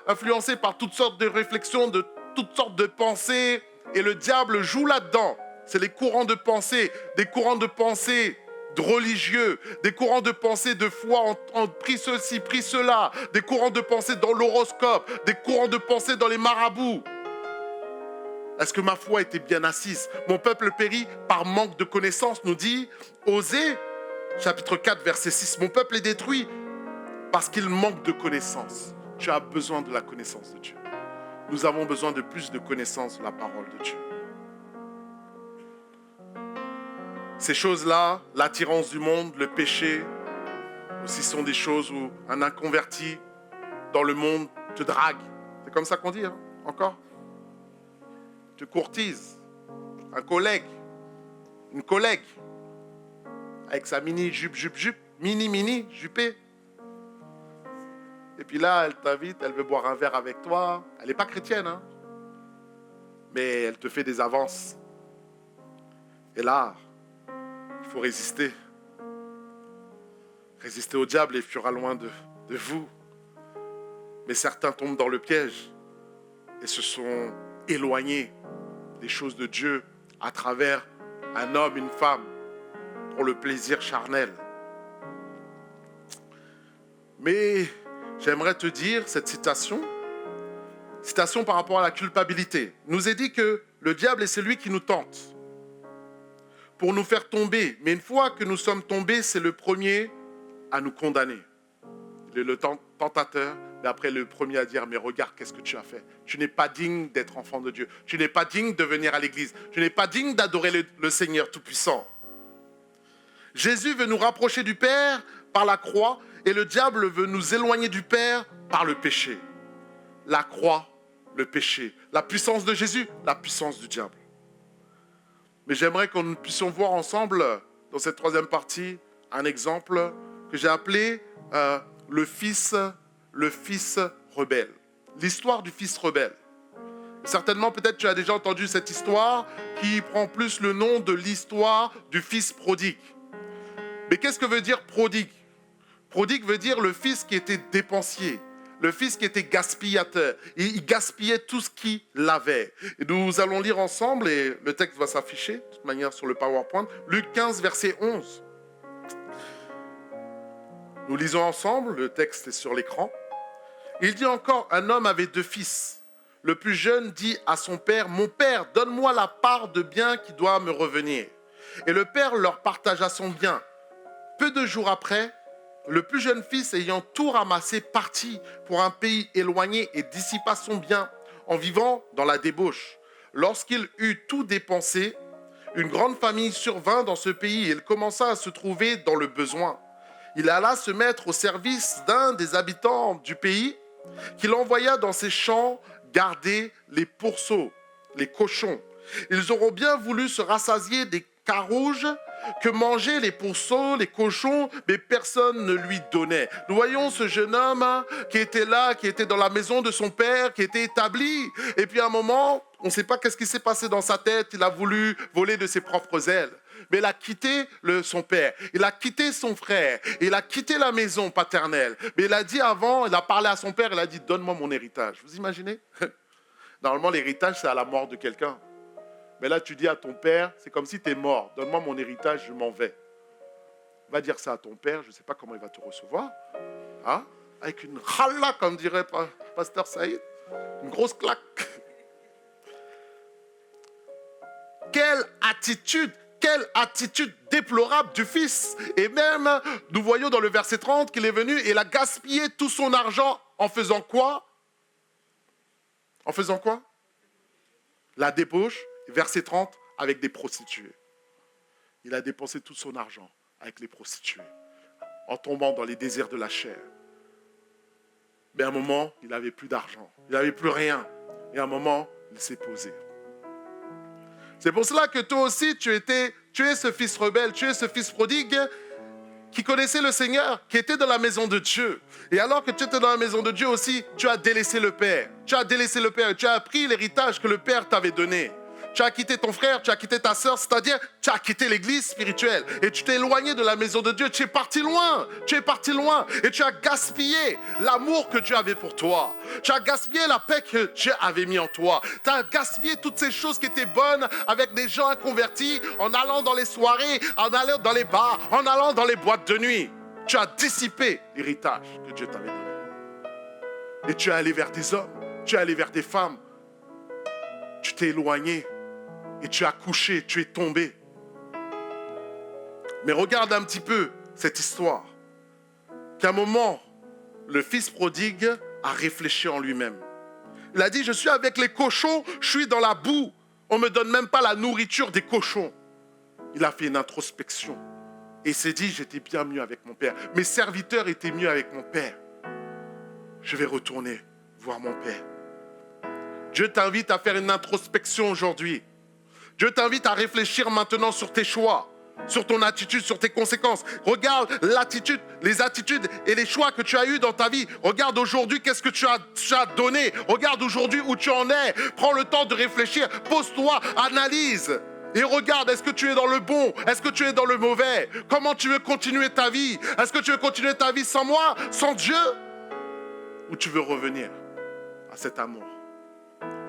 influencer par toutes sortes de réflexions, de toutes sortes de pensées, et le diable joue là-dedans. C'est les courants de pensée, des courants de pensée religieux, des courants de pensée de foi, on prie ceci, prie cela, des courants de pensée dans l'horoscope, des courants de pensée dans les marabouts. Est-ce que ma foi était bien assise? Mon peuple périt par manque de connaissance, nous dit Osée, chapitre 4, verset 6. Mon peuple est détruit parce qu'il manque de connaissance. Tu as besoin de la connaissance de Dieu. Nous avons besoin de plus de connaissance de la parole de Dieu. Ces choses-là, l'attirance du monde, le péché, aussi sont des choses où un inconverti dans le monde te drague. C'est comme ça qu'on dit, hein, encore. Te courtise. Un collègue, une collègue, avec sa mini-jupe, mini-jupée. Et puis là, elle t'invite, elle veut boire un verre avec toi. Elle n'est pas chrétienne, hein, mais elle te fait des avances. Et là, il faut résister. Résister au diable et il fuira loin de vous. Mais certains tombent dans le piège et se sont éloignés des choses de Dieu à travers un homme, une femme, pour le plaisir charnel. Mais j'aimerais te dire cette citation par rapport à la culpabilité. Il nous est dit que le diable est celui qui nous tente pour nous faire tomber. Mais une fois que nous sommes tombés, c'est le premier à nous condamner. Il est le tentateur, mais après le premier à dire, mais regarde, qu'est-ce que tu as fait? Tu n'es pas digne d'être enfant de Dieu. Tu n'es pas digne de venir à l'église. Tu n'es pas digne d'adorer le Seigneur Tout-Puissant. Jésus veut nous rapprocher du Père par la croix et le diable veut nous éloigner du Père par le péché. La croix, le péché. La puissance de Jésus, la puissance du diable. Mais j'aimerais que nous puissions voir ensemble, dans cette troisième partie, un exemple que j'ai appelé le fils rebelle. L'histoire du fils rebelle. Certainement, peut-être tu as déjà entendu cette histoire qui prend plus le nom de l'histoire du fils prodigue. Mais qu'est-ce que veut dire prodigue? Prodigue veut dire le fils qui était dépensier, le fils qui était gaspillateur. Il gaspillait tout ce qu'il avait. Et nous allons lire ensemble, et le texte va s'afficher, de toute manière sur le PowerPoint, Luc 15, verset 11. Nous lisons ensemble, le texte est sur l'écran. Il dit encore, un homme avait 2 fils. Le plus jeune dit à son père, « Mon père, donne-moi la part de bien qui doit me revenir. » Et le père leur partagea son bien. Peu de jours après, le plus jeune fils, ayant tout ramassé, partit pour un pays éloigné et dissipa son bien en vivant dans la débauche. Lorsqu'il eut tout dépensé, une grande famine survint dans ce pays et il commença à se trouver dans le besoin. Il alla se mettre au service d'un des habitants du pays qu'il envoya dans ses champs garder les pourceaux, les cochons. Ils auront bien voulu se rassasier des carouges que mangeaient les pourceaux, les cochons, mais personne ne lui donnait. Nous voyons ce jeune homme qui était là, qui était dans la maison de son père, qui était établi. Et puis à un moment, on ne sait pas qu'est-ce qui s'est passé dans sa tête. Il a voulu voler de ses propres ailes. Mais il a quitté son père, il a quitté son frère, il a quitté la maison paternelle. Mais il a dit avant, il a parlé à son père, il a dit « Donne-moi mon héritage ». Vous imaginez? Normalement, l'héritage, c'est à la mort de quelqu'un. Mais là, tu dis à ton père, c'est comme si tu es mort. « Donne-moi mon héritage, je m'en vais ». Va dire ça à ton père, je ne sais pas comment il va te recevoir. Hein? Avec une ralla, comme dirait Pasteur Saïd. Une grosse claque. Quelle attitude déplorable du fils. Et même, nous voyons dans le verset 30 qu'il est venu et il a gaspillé tout son argent en faisant quoi? En faisant quoi? La débauche, verset 30, avec des prostituées. Il a dépensé tout son argent avec les prostituées, en tombant dans les désirs de la chair. Mais à un moment, il n'avait plus d'argent, il n'avait plus rien. Et à un moment, il s'est posé. C'est pour cela que toi aussi, tu es ce fils rebelle, tu es ce fils prodigue qui connaissait le Seigneur, qui était dans la maison de Dieu. Et alors que tu étais dans la maison de Dieu aussi, tu as délaissé le Père. Tu as délaissé le Père et tu as pris l'héritage que le Père t'avait donné. Tu as quitté ton frère, tu as quitté ta sœur, c'est-à-dire tu as quitté l'église spirituelle et tu t'es éloigné de la maison de Dieu. Tu es parti loin et tu as gaspillé l'amour que Dieu avait pour toi. Tu as gaspillé la paix que Dieu avait mis en toi. Tu as gaspillé toutes ces choses qui étaient bonnes avec des gens convertis en allant dans les soirées, en allant dans les bars, en allant dans les boîtes de nuit. Tu as dissipé l'héritage que Dieu t'avait donné. Et tu es allé vers des hommes, tu es allé vers des femmes. Tu t'es éloigné. Et tu as couché, tu es tombé. Mais regarde un petit peu cette histoire. Qu'à un moment, le fils prodigue a réfléchi en lui-même. Il a dit, je suis avec les cochons, je suis dans la boue. On ne me donne même pas la nourriture des cochons. Il a fait une introspection. Et il s'est dit, j'étais bien mieux avec mon père. Mes serviteurs étaient mieux avec mon père. Je vais retourner voir mon père. Dieu t'invite à faire une introspection aujourd'hui. Dieu t'invite à réfléchir maintenant sur tes choix, sur ton attitude, sur tes conséquences. Regarde l'attitude, les attitudes et les choix que tu as eus dans ta vie. Regarde aujourd'hui qu'est-ce que tu as donné. Regarde aujourd'hui où tu en es. Prends le temps de réfléchir. Pose-toi, analyse. Et regarde, est-ce que tu es dans le bon? Est-ce que tu es dans le mauvais? Comment tu veux continuer ta vie? Est-ce que tu veux continuer ta vie sans moi, sans Dieu? Ou tu veux revenir à cet amour?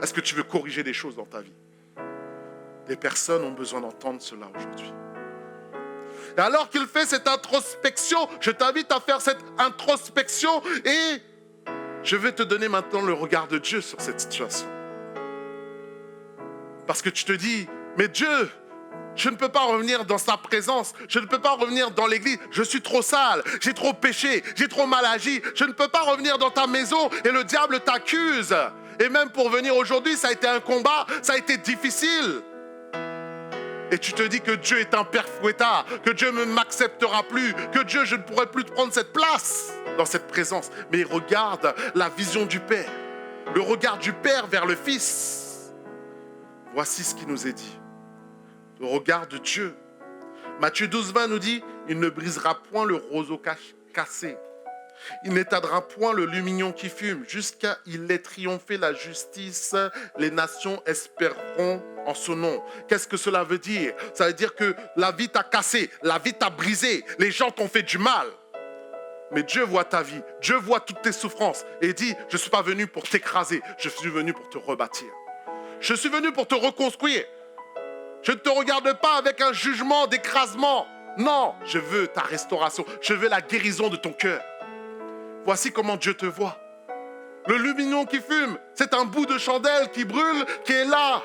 Est-ce que tu veux corriger des choses dans ta vie? Des personnes ont besoin d'entendre cela aujourd'hui. Et alors qu'il fait cette introspection, je t'invite à faire cette introspection et je vais te donner maintenant le regard de Dieu sur cette situation. Parce que tu te dis, mais Dieu, je ne peux pas revenir dans sa présence, je ne peux pas revenir dans l'église, je suis trop sale, j'ai trop péché, j'ai trop mal agi, je ne peux pas revenir dans ta maison et le diable t'accuse. Et même pour venir aujourd'hui, ça a été un combat, ça a été difficile. Et tu te dis que Dieu est un père fouettard, que Dieu ne m'acceptera plus, que Dieu, je ne pourrai plus prendre cette place dans cette présence. Mais regarde la vision du Père, le regard du Père vers le Fils. Voici ce qui nous est dit. Le regard de Dieu. Matthieu 12, 20 nous dit, il ne brisera point le roseau cassé. Il n'éteindra point le lumignon qui fume, jusqu'à il ait triomphé la justice. Les nations espéreront en son nom. Qu'est-ce que cela veut dire? Ça veut dire que la vie t'a cassé, la vie t'a brisé, les gens t'ont fait du mal. Mais Dieu voit ta vie, Dieu voit toutes tes souffrances et dit, je ne suis pas venu pour t'écraser, je suis venu pour te rebâtir. Je suis venu pour te reconstruire. Je ne te regarde pas avec un jugement d'écrasement. Non, je veux ta restauration, je veux la guérison de ton cœur. Voici comment Dieu te voit. Le lumignon qui fume, c'est un bout de chandelle qui brûle, qui est là.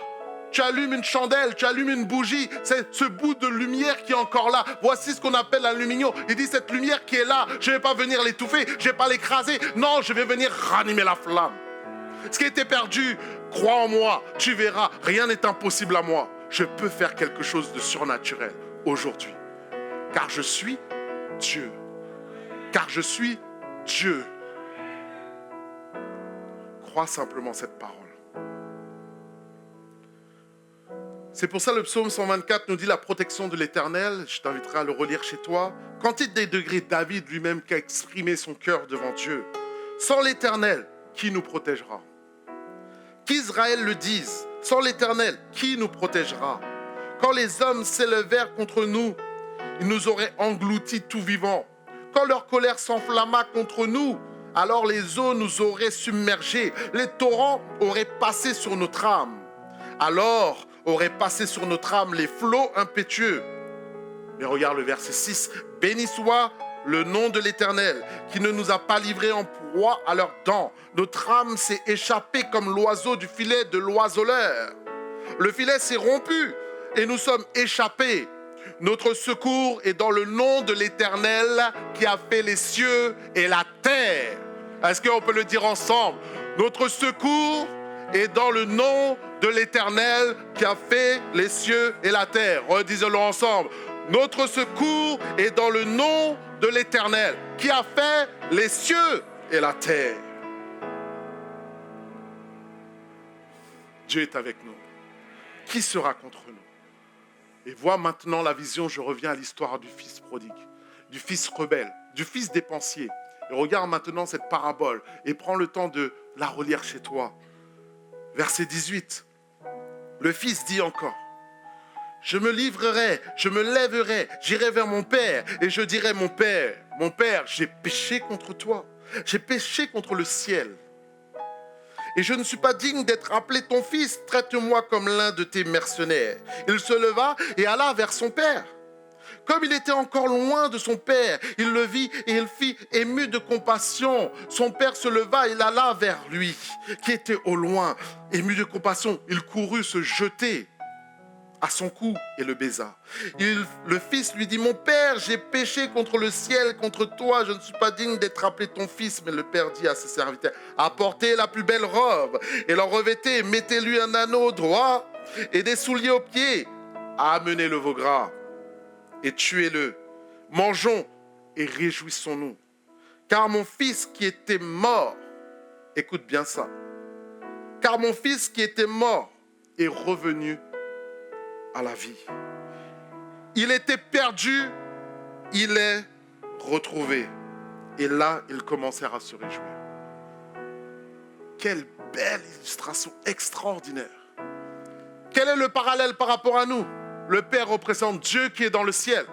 Tu allumes une chandelle, tu allumes une bougie, c'est ce bout de lumière qui est encore là. Voici ce qu'on appelle un lumignon. Il dit, cette lumière qui est là, je ne vais pas venir l'étouffer, je ne vais pas l'écraser. Non, je vais venir ranimer la flamme. Ce qui était perdu, crois en moi, tu verras, rien n'est impossible à moi. Je peux faire quelque chose de surnaturel aujourd'hui. Car je suis Dieu. Car je suis Dieu. Crois simplement cette parole. C'est pour ça le psaume 124 nous dit la protection de l'Éternel. Je t'inviterai à le relire chez toi. Quantité des degrés, David lui-même qui a exprimé son cœur devant Dieu. Sans l'Éternel, qui nous protégera? Qu'Israël le dise. Sans l'Éternel, qui nous protégera? Quand les hommes s'élevèrent contre nous, ils nous auraient engloutis tout vivants. Quand leur colère s'enflamma contre nous, alors les eaux nous auraient submergés. Les torrents auraient passé sur notre âme. Alors auraient passé sur notre âme les flots impétueux. Mais regarde le verset 6. Béni soit le nom de l'Éternel, qui ne nous a pas livrés en proie à leurs dents. Notre âme s'est échappée comme l'oiseau du filet de l'oiseleur. Le filet s'est rompu et nous sommes échappés. Notre secours est dans le nom de l'Éternel qui a fait les cieux et la terre. Est-ce qu'on peut le dire ensemble? Notre secours est dans le nom de l'Éternel qui a fait les cieux et la terre. Redisons-le ensemble. Notre secours est dans le nom de l'Éternel qui a fait les cieux et la terre. Dieu est avec nous. Qui sera contre nous? Et vois maintenant la vision, je reviens à l'histoire du fils prodigue, du fils rebelle, du fils dépensier. Et regarde maintenant cette parabole et prends le temps de la relire chez toi. Verset 18. Le fils dit encore, je me livrerai, je me lèverai, j'irai vers mon père et je dirai, mon père, j'ai péché contre toi, j'ai péché contre le ciel. Et je ne suis pas digne d'être appelé ton fils, traite-moi comme l'un de tes mercenaires. Il se leva et alla vers son père. Comme il était encore loin de son père, il le vit et il fit ému de compassion. Son père se leva et il alla vers lui, qui était au loin. Ému de compassion, il courut se jeter à son cou et le baisa. Le fils lui dit, mon père, j'ai péché contre le ciel, contre toi, je ne suis pas digne d'être appelé ton fils. Mais le père dit à ses serviteurs, apportez la plus belle robe et l'en revêtez, mettez-lui un anneau droit et des souliers aux pieds. Amenez le veau gras et tuez-le. Mangeons et réjouissons-nous. Car mon fils qui était mort, écoute bien ça, car mon fils qui était mort est revenu à la vie. Il était perdu, il est retrouvé. Et là, ils commencèrent à se réjouir. Quelle belle illustration extraordinaire. Quel est le parallèle par rapport à nous? Le Père représente Dieu qui est dans le ciel.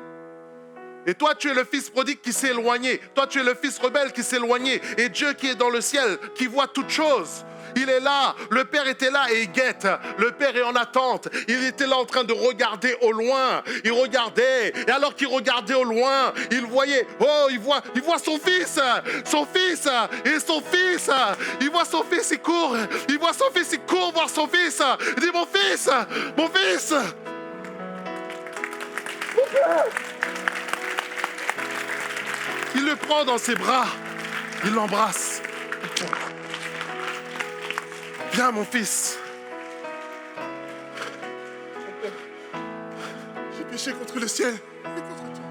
Et toi, tu es le fils prodigue qui s'est éloigné. Toi, tu es le fils rebelle qui s'est éloigné. Et Dieu qui est dans le ciel, qui voit toutes choses. Il est là, le Père était là et il guette. Le Père est en attente. Il était là en train de regarder au loin. Il regardait. Et alors qu'il regardait au loin, il voyait, il voit son fils. Son fils. Et son fils. Il voit son fils, il court. Il voit son fils, il court voir son fils. Il dit, mon fils. Mon fils. Il le prend dans ses bras. Il l'embrasse. Viens, mon fils. péché contre le ciel et contre toi.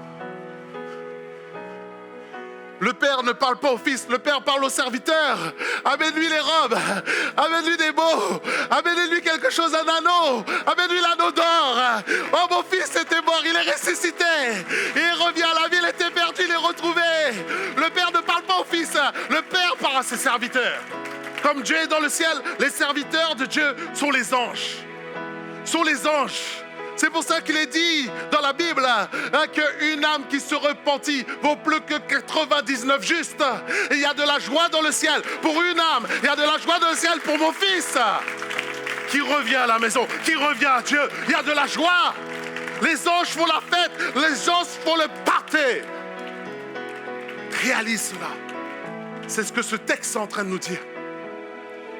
Le Père ne parle pas au Fils, le Père parle au serviteur. Amène-lui les robes, amène-lui des mots, amène-lui quelque chose, un anneau, amène-lui l'anneau d'or. Oh, mon fils était mort, il est ressuscité. Et il revient à la vie, il était perdu, il est retrouvé. Le Père ne parle pas au Fils, le Père parle à ses serviteurs. Comme Dieu est dans le ciel, les serviteurs de Dieu sont les anges. Sont les anges. C'est pour ça qu'il est dit dans la Bible qu'une âme qui se repentit vaut plus que 99 justes. Et il y a de la joie dans le ciel pour une âme. Il y a de la joie dans le ciel pour mon fils qui revient à la maison, qui revient à Dieu. Il y a de la joie. Les anges font la fête, les anges font le party. Réalise cela. C'est ce que ce texte est en train de nous dire.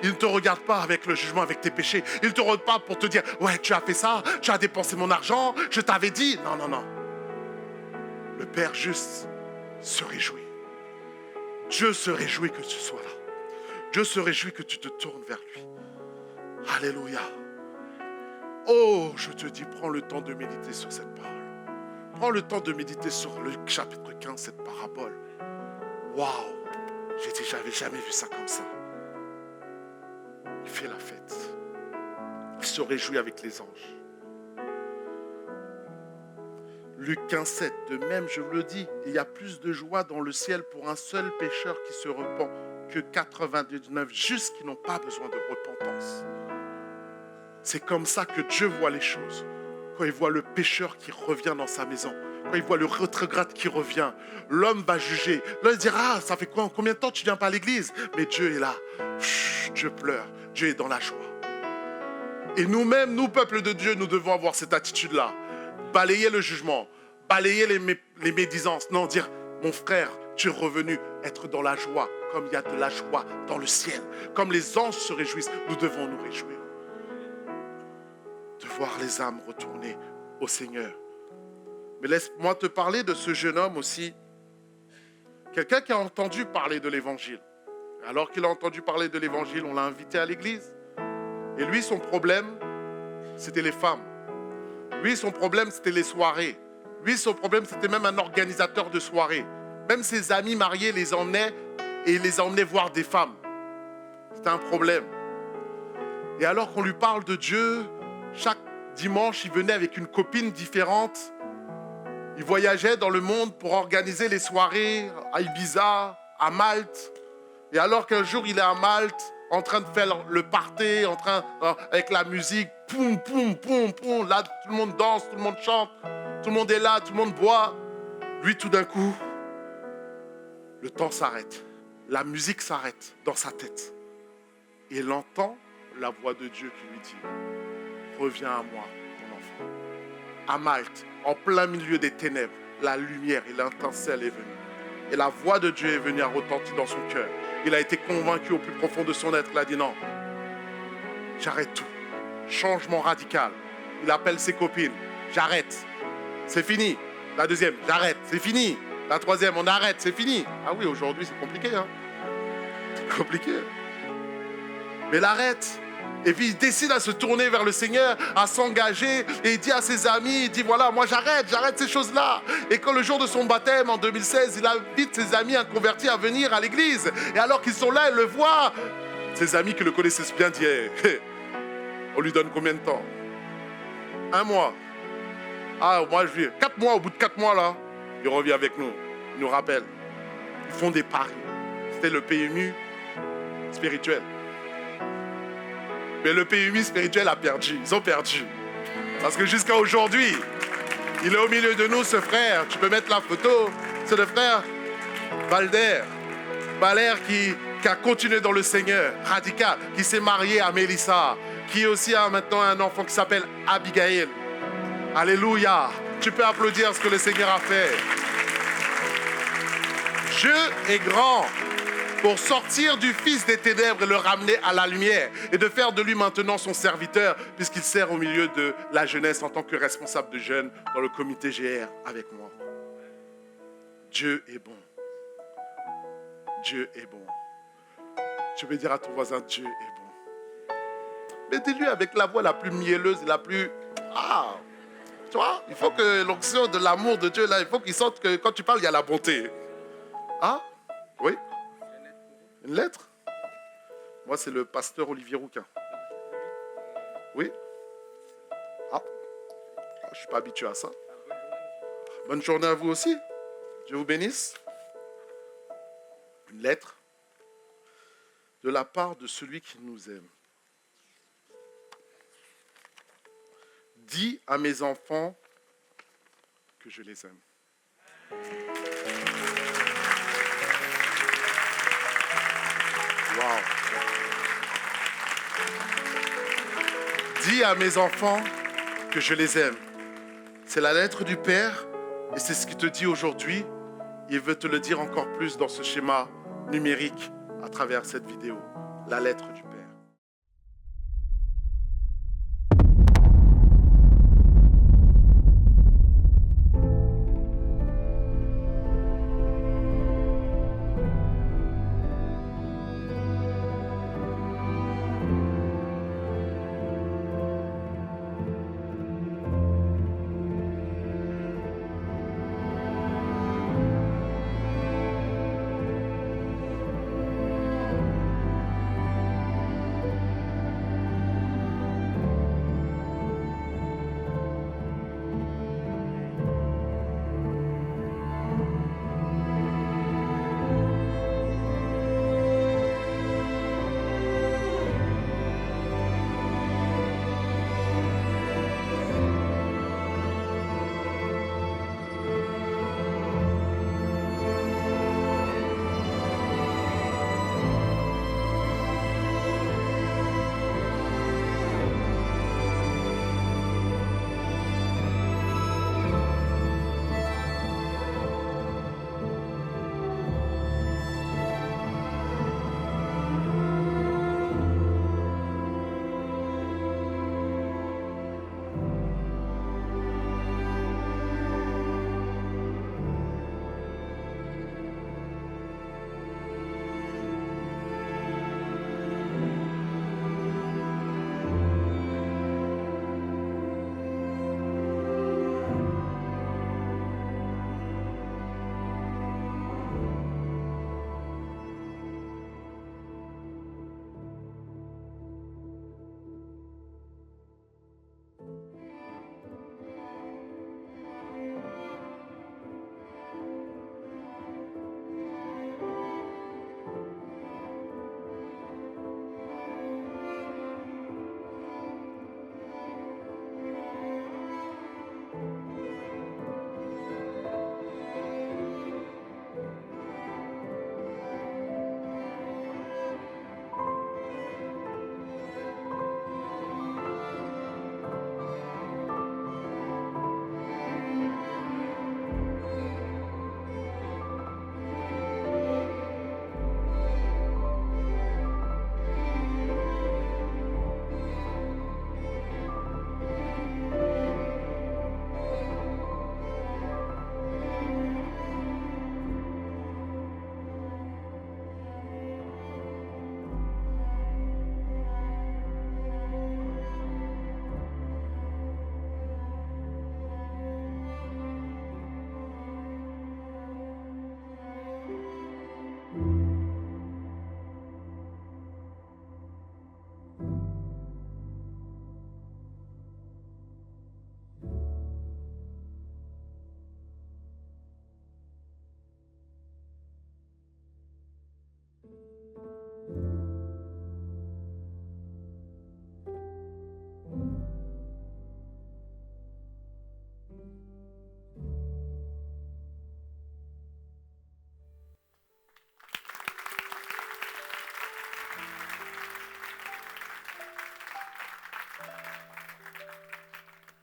Il ne te regarde pas avec le jugement, avec tes péchés. Il ne te regarde pas pour te dire « Ouais, tu as fait ça, tu as dépensé mon argent, je t'avais dit. » Non, non, non. Le Père juste se réjouit. Dieu se réjouit que tu sois là. Dieu se réjouit que tu te tournes vers lui. Alléluia. Oh, je te dis, prends le temps de méditer sur cette parole. Prends le temps de méditer sur le chapitre 15, cette parabole. Waouh! J'ai dit, j'avais jamais vu ça comme ça. Il fait la fête. Il se réjouit avec les anges. Luc 15, 7, de même, je vous le dis, il y a plus de joie dans le ciel pour un seul pécheur qui se repent que 99 justes qui n'ont pas besoin de repentance. C'est comme ça que Dieu voit les choses. Quand il voit le pécheur qui revient dans sa maison, quand il voit le rétrograde qui revient, l'homme va juger. L'homme dira, ça fait combien de temps tu ne viens pas à l'église? Mais Dieu est là. Dieu pleure. Dieu est dans la joie. Et nous-mêmes, nous, peuple de Dieu, nous devons avoir cette attitude-là. Balayer le jugement, balayer les médisances. Non, dire, mon frère, tu es revenu être dans la joie, comme il y a de la joie dans le ciel. Comme les anges se réjouissent, nous devons nous réjouir. De voir les âmes retourner au Seigneur. Mais laisse-moi te parler de ce jeune homme aussi. Quelqu'un qui a entendu parler de l'évangile. Alors qu'il a entendu parler de l'évangile, on l'a invité à l'église. Et lui, son problème, c'était les femmes. Lui, son problème, c'était les soirées. Lui, son problème, c'était même un organisateur de soirées. Même ses amis mariés les emmenaient et les emmenaient voir des femmes. C'était un problème. Et alors qu'on lui parle de Dieu, chaque dimanche, il venait avec une copine différente. Il voyageait dans le monde pour organiser les soirées à Ibiza, à Malte. Et alors qu'un jour, il est à Malte, en train de faire le party, avec la musique, poum, poum, poum, poum. Là, tout le monde danse, tout le monde chante, tout le monde est là, tout le monde boit. Lui, tout d'un coup, le temps s'arrête. La musique s'arrête dans sa tête. Et il entend la voix de Dieu qui lui dit « Reviens à moi, mon enfant. » À Malte, en plein milieu des ténèbres, la lumière et l'étincelle est venue. Et la voix de Dieu est venue à retentir dans son cœur. Il a été convaincu au plus profond de son être. Il a dit non, j'arrête tout. Changement radical. Il appelle ses copines. J'arrête. C'est fini. La deuxième, j'arrête. C'est fini. La troisième, on arrête. C'est fini. Ah oui, aujourd'hui, c'est compliqué. Hein? C'est compliqué. Mais il arrête. Et puis il décide à se tourner vers le Seigneur, à s'engager. Et il dit à ses amis, il dit voilà, moi j'arrête ces choses-là. Et quand le jour de son baptême en 2016, il invite ses amis inconvertis à venir à l'église. Et alors qu'ils sont là, ils le voient. Ses amis qui le connaissaient bien disent hey, on lui donne combien de temps? 1 mois. Ah, moi je vis 4 mois, au bout de 4 mois là, il revient avec nous. Il nous rappelle. Ils font des paris. C'était le PMU spirituel. Mais le PMU spirituel a perdu. Ils ont perdu. Parce que jusqu'à aujourd'hui, il est au milieu de nous, ce frère. Tu peux mettre la photo. C'est le frère Valder. Valder qui a continué dans le Seigneur, radical, qui s'est marié à Mélissa, qui aussi a maintenant un enfant qui s'appelle Abigail. Alléluia. Tu peux applaudir ce que le Seigneur a fait. Dieu est grand pour sortir du fils des ténèbres et le ramener à la lumière et de faire de lui maintenant son serviteur puisqu'il sert au milieu de la jeunesse en tant que responsable de jeunes dans le comité GR avec moi. Dieu est bon. Dieu est bon. Tu veux dire à ton voisin, Dieu est bon. Mais dis-lui avec la voix la plus mielleuse et la plus... Ah, Tu vois, il faut que l'onction de l'amour de Dieu, là, il faut qu'il sente que quand tu parles, il y a la bonté. Ah, oui. Une lettre? Moi, c'est le pasteur Olivier Rouquin. Oui. Ah, je ne suis pas habitué à ça. Bonne journée à vous aussi. Dieu vous bénisse. Une lettre de la part de celui qui nous aime. Dis à mes enfants que je les aime. Wow. Dis à mes enfants que je les aime. C'est la lettre du Père et c'est ce qu'il te dit aujourd'hui. Il veut te le dire encore plus dans ce schéma numérique à travers cette vidéo. La lettre du Père.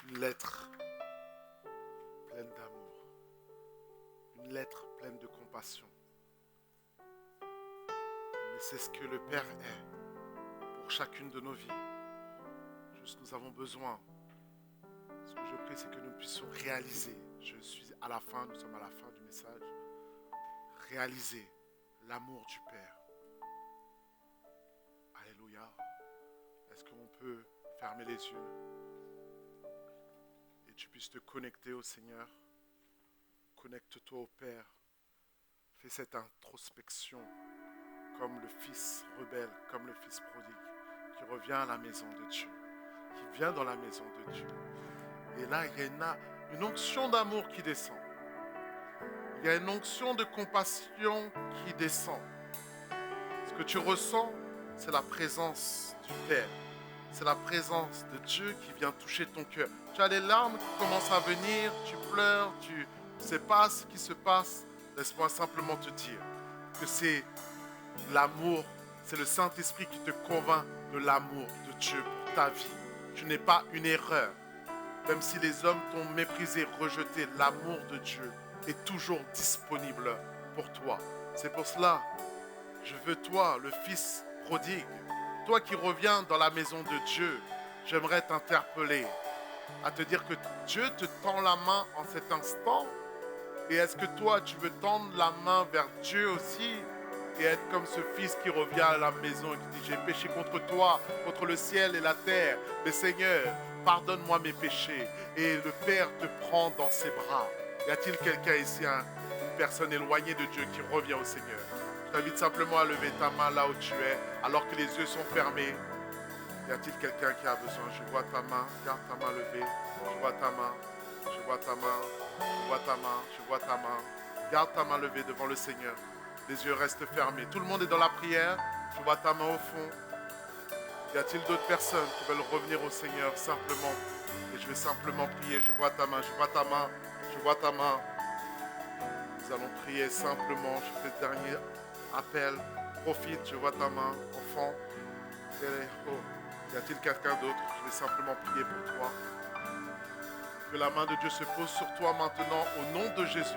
Une lettre pleine d'amour, une lettre pleine de compassion. Mais c'est ce que le Père est pour chacune de nos vies. Juste nous avons besoin. Ce que je prie, c'est que nous puissions réaliser. Je suis à la fin, nous sommes à la fin du message. Réaliser l'amour du Père. Alléluia. Est-ce qu'on peut fermer les yeux et tu puisses te connecter au Seigneur. Connecte-toi au Père. Fais cette introspection comme le fils rebelle, comme le fils prodigue, qui revient à la maison de Dieu, qui vient dans la maison de Dieu. Et là, il y a une onction d'amour qui descend. Il y a une onction de compassion qui descend. Ce que tu ressens, c'est la présence du Père. C'est la présence de Dieu qui vient toucher ton cœur. Tu as les larmes qui commencent à venir, tu pleures, tu ne sais pas ce qui se passe. Laisse-moi simplement te dire que c'est l'amour, c'est le Saint-Esprit qui te convainc de l'amour de Dieu pour ta vie. Tu n'es pas une erreur. Même si les hommes t'ont méprisé, rejeté, l'amour de Dieu est toujours disponible pour toi. C'est pour cela, je veux toi, le fils prodigue, toi qui reviens dans la maison de Dieu, j'aimerais t'interpeller à te dire que Dieu te tend la main en cet instant. Et est-ce que toi, tu veux tendre la main vers Dieu aussi et être comme ce fils qui revient à la maison et qui dit « J'ai péché contre toi, contre le ciel et la terre. Mais Seigneur, pardonne-moi mes péchés. » Et le Père te prend dans ses bras. Y a-t-il quelqu'un ici, une personne éloignée de Dieu qui revient au Seigneur? Je t'invite simplement à lever ta main là où tu es, alors que les yeux sont fermés. Y a-t-il quelqu'un qui a besoin? Je vois ta main, garde ta main levée. Je vois ta main, je vois ta main, je vois ta main, je vois ta main. Garde ta main levée devant le Seigneur. Les yeux restent fermés. Tout le monde est dans la prière. Je vois ta main au fond. Y a-t-il d'autres personnes qui veulent revenir au Seigneur simplement? Et je vais simplement prier. Je vois ta main, je vois ta main, je vois ta main. Nous allons prier simplement. Je fais le dernier appel. Profite, je vois ta main, enfant. Y a-t-il quelqu'un d'autre? Je vais simplement prier pour toi. Que la main de Dieu se pose sur toi maintenant au nom de Jésus.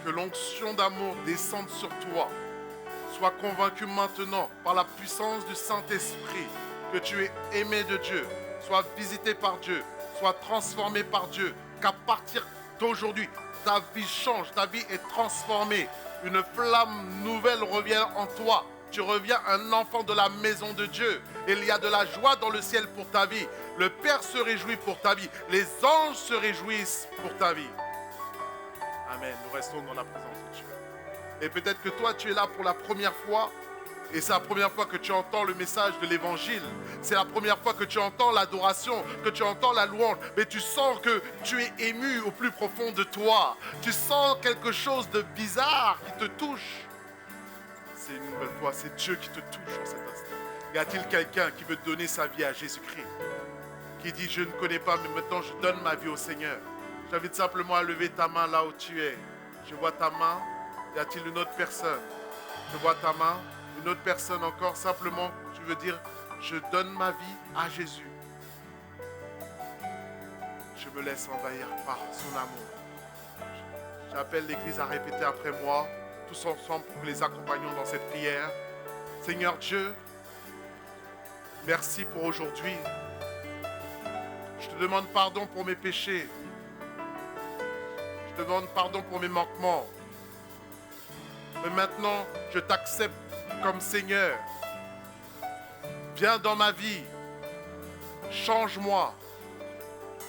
Que l'onction d'amour descende sur toi. Sois convaincu maintenant par la puissance du Saint-Esprit que tu es aimé de Dieu. Sois visité par Dieu. Sois transformé par Dieu. Qu'à partir d'aujourd'hui, ta vie change. Ta vie est transformée. Une flamme nouvelle revient en toi. Tu reviens un enfant de la maison de Dieu. Il y a de la joie dans le ciel pour ta vie. Le Père se réjouit pour ta vie. Les anges se réjouissent pour ta vie. Amen. Nous restons dans la présence de Dieu. Et peut-être que toi, tu es là pour la première fois. Et c'est la première fois que tu entends le message de l'évangile. C'est la première fois que tu entends l'adoration, que tu entends la louange. Mais tu sens que tu es ému au plus profond de toi. Tu sens quelque chose de bizarre qui te touche. C'est une nouvelle fois, c'est Dieu qui te touche en cet instant. Y a-t-il quelqu'un qui veut donner sa vie à Jésus-Christ? Qui dit, je ne connais pas, mais maintenant je donne ma vie au Seigneur. J'invite simplement à lever ta main là où tu es. Je vois ta main. Y a-t-il une autre personne? Je vois ta main. Une autre personne encore. Simplement, tu veux dire, je donne ma vie à Jésus. Je me laisse envahir par son amour. J'appelle l'Église à répéter après moi, tous ensemble, pour que les accompagnons dans cette prière. Seigneur Dieu, merci pour aujourd'hui. Je te demande pardon pour mes péchés. Je te demande pardon pour mes manquements. Mais maintenant, je t'accepte comme Seigneur. Viens dans ma vie. Change-moi.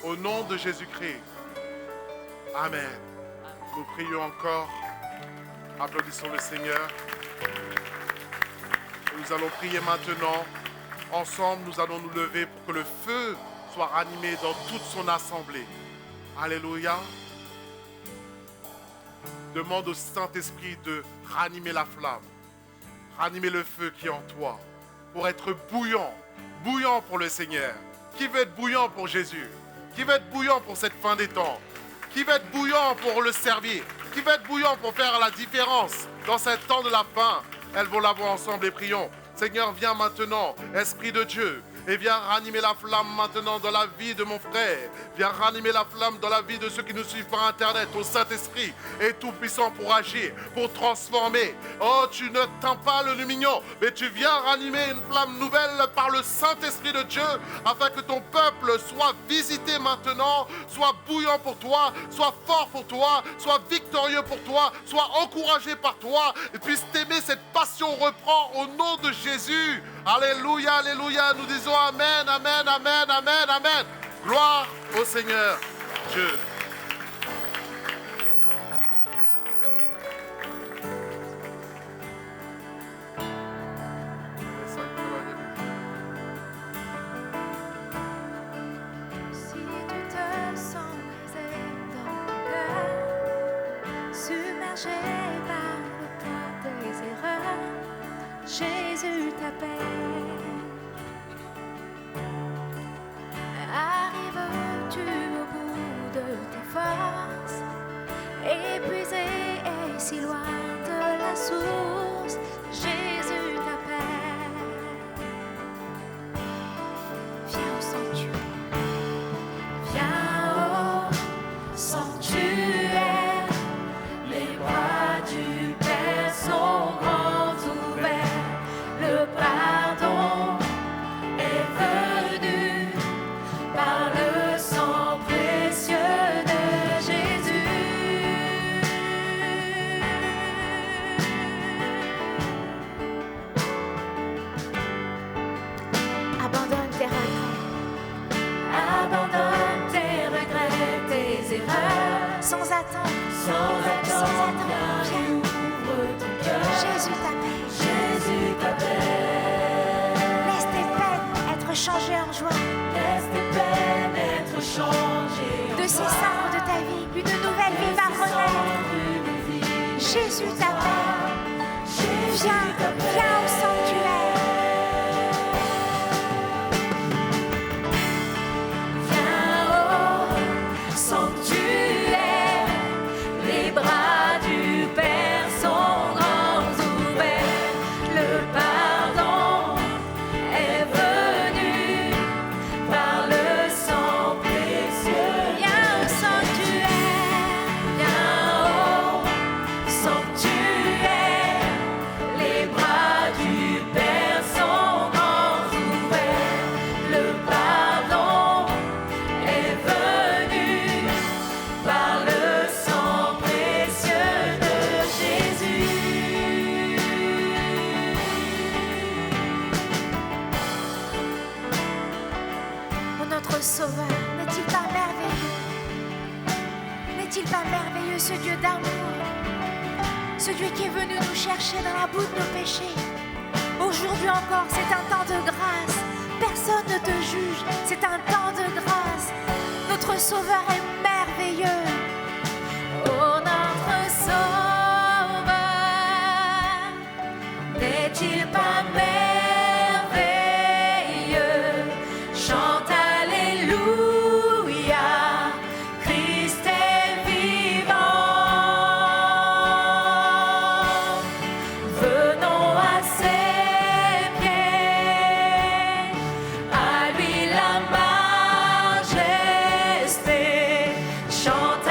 Au nom de Jésus-Christ. Amen. Nous prions encore. Applaudissons le Seigneur. Nous allons prier maintenant. Ensemble, nous allons nous lever pour que le feu soit ranimé dans toute son assemblée. Alléluia. Demande au Saint-Esprit de ranimer la flamme, ranimer le feu qui est en toi, pour être bouillant, bouillant pour le Seigneur. Qui veut être bouillant pour Jésus? Qui veut être bouillant pour cette fin des temps? Qui veut être bouillant pour le servir? Qui veut être bouillant pour faire la différence dans ce temps de la fin? Elles vont l'avoir ensemble et prions. Seigneur, viens maintenant, Esprit de Dieu. Et viens ranimer la flamme maintenant dans la vie de mon frère. Viens ranimer la flamme dans la vie de ceux qui nous suivent par Internet. Au Saint-Esprit est tout puissant pour agir, pour transformer. Oh, tu ne teins pas le lumignon, mais tu viens ranimer une flamme nouvelle par le Saint-Esprit de Dieu, afin que ton peuple soit visité maintenant, soit bouillant pour toi, soit fort pour toi, soit victorieux pour toi, soit encouragé par toi, et puisse t'aimer. Cette passion reprend au nom de Jésus. Alléluia, alléluia. Nous disons Amen, Amen, Amen, Amen, Amen. Gloire au Seigneur. Dieu. Si tu te sens brisé dans ton cœur, submergé par le poids des erreurs, Jésus t'appelle. Arrives-tu au bout de tes forces, épuisé et si loin de la source, Jésus t'appelle. Viens au sanctuaire. Viens au sanctuaire, les bras du Père sont grands ouverts, le pardon est venu par le sang précieux de Jésus. Abandonne tes regrets. Abandonne tes regrets, tes erreurs, sans attendre, viens, ouvre ton cœur. Jésus t'appelle. Laisse tes peines être changées en joie. De ces cendres de ta vie, une nouvelle vie va renaître. Jésus t'appelle. Viens au sanctuaire. Sanctuaire, les bras du Père sont grands ouverts, le pardon est venu par le sang précieux. Viens au sanctuaire, les bras du Père sont grands ouverts, le pardon est venu par le sang précieux de Jésus. Oh, notre Sauveur, n'est-il pas merveilleux? N'est-il pas merveilleux ce Dieu d'amour? Ce Dieu qui est venu nous chercher dans la boue de nos péchés. Aujourd'hui encore, c'est un temps de grâce. Personne ne te juge, c'est un temps de grâce. Notre Sauveur est merveilleux. Oh, notre Sauveur, n'est-il pas merveilleux? Chante Alléluia, Christ est vivant. Venons à ses pieds, à lui la majesté. Chante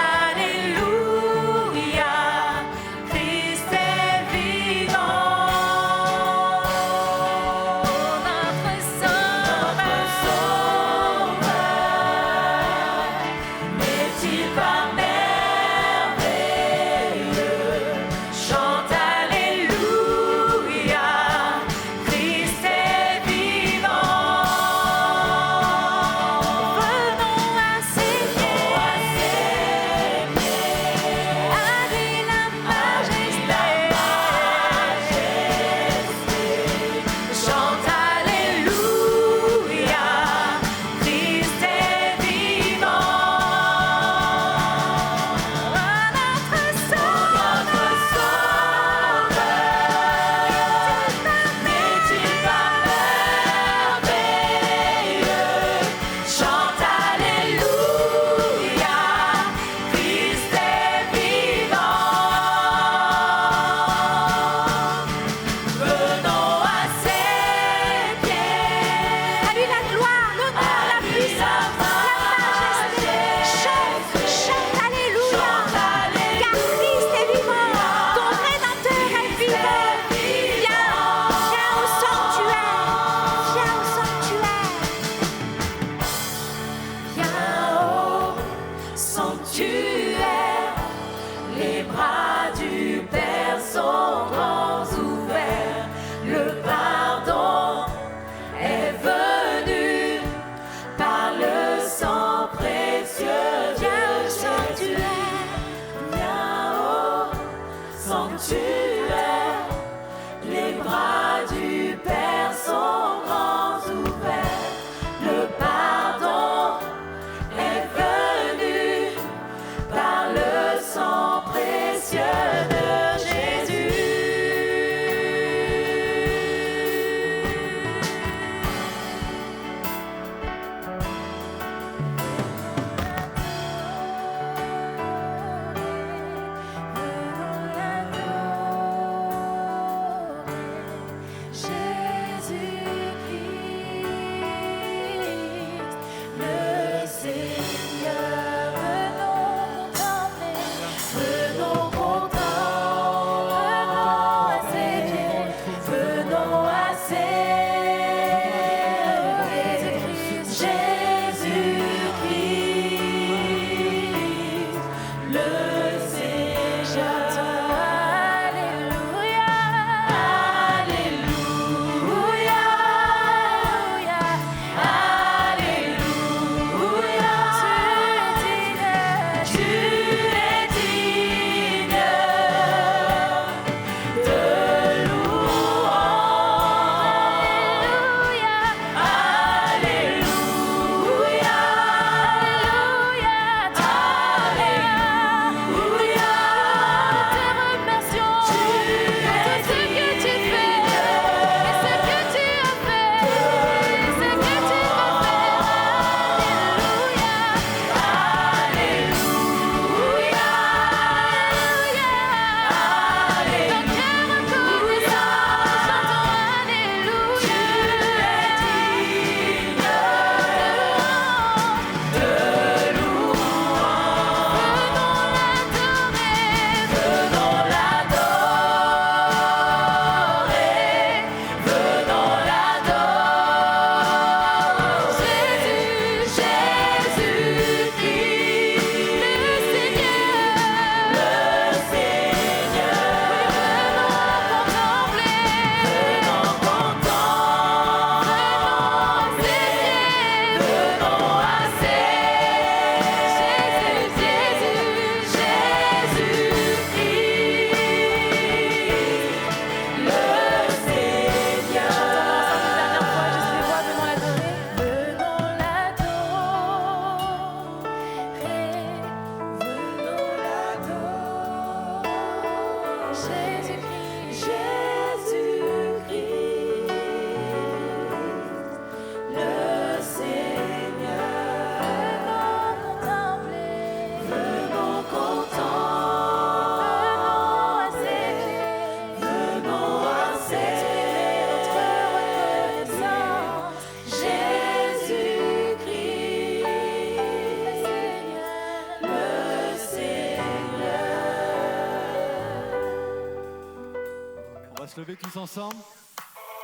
se lever tous ensemble.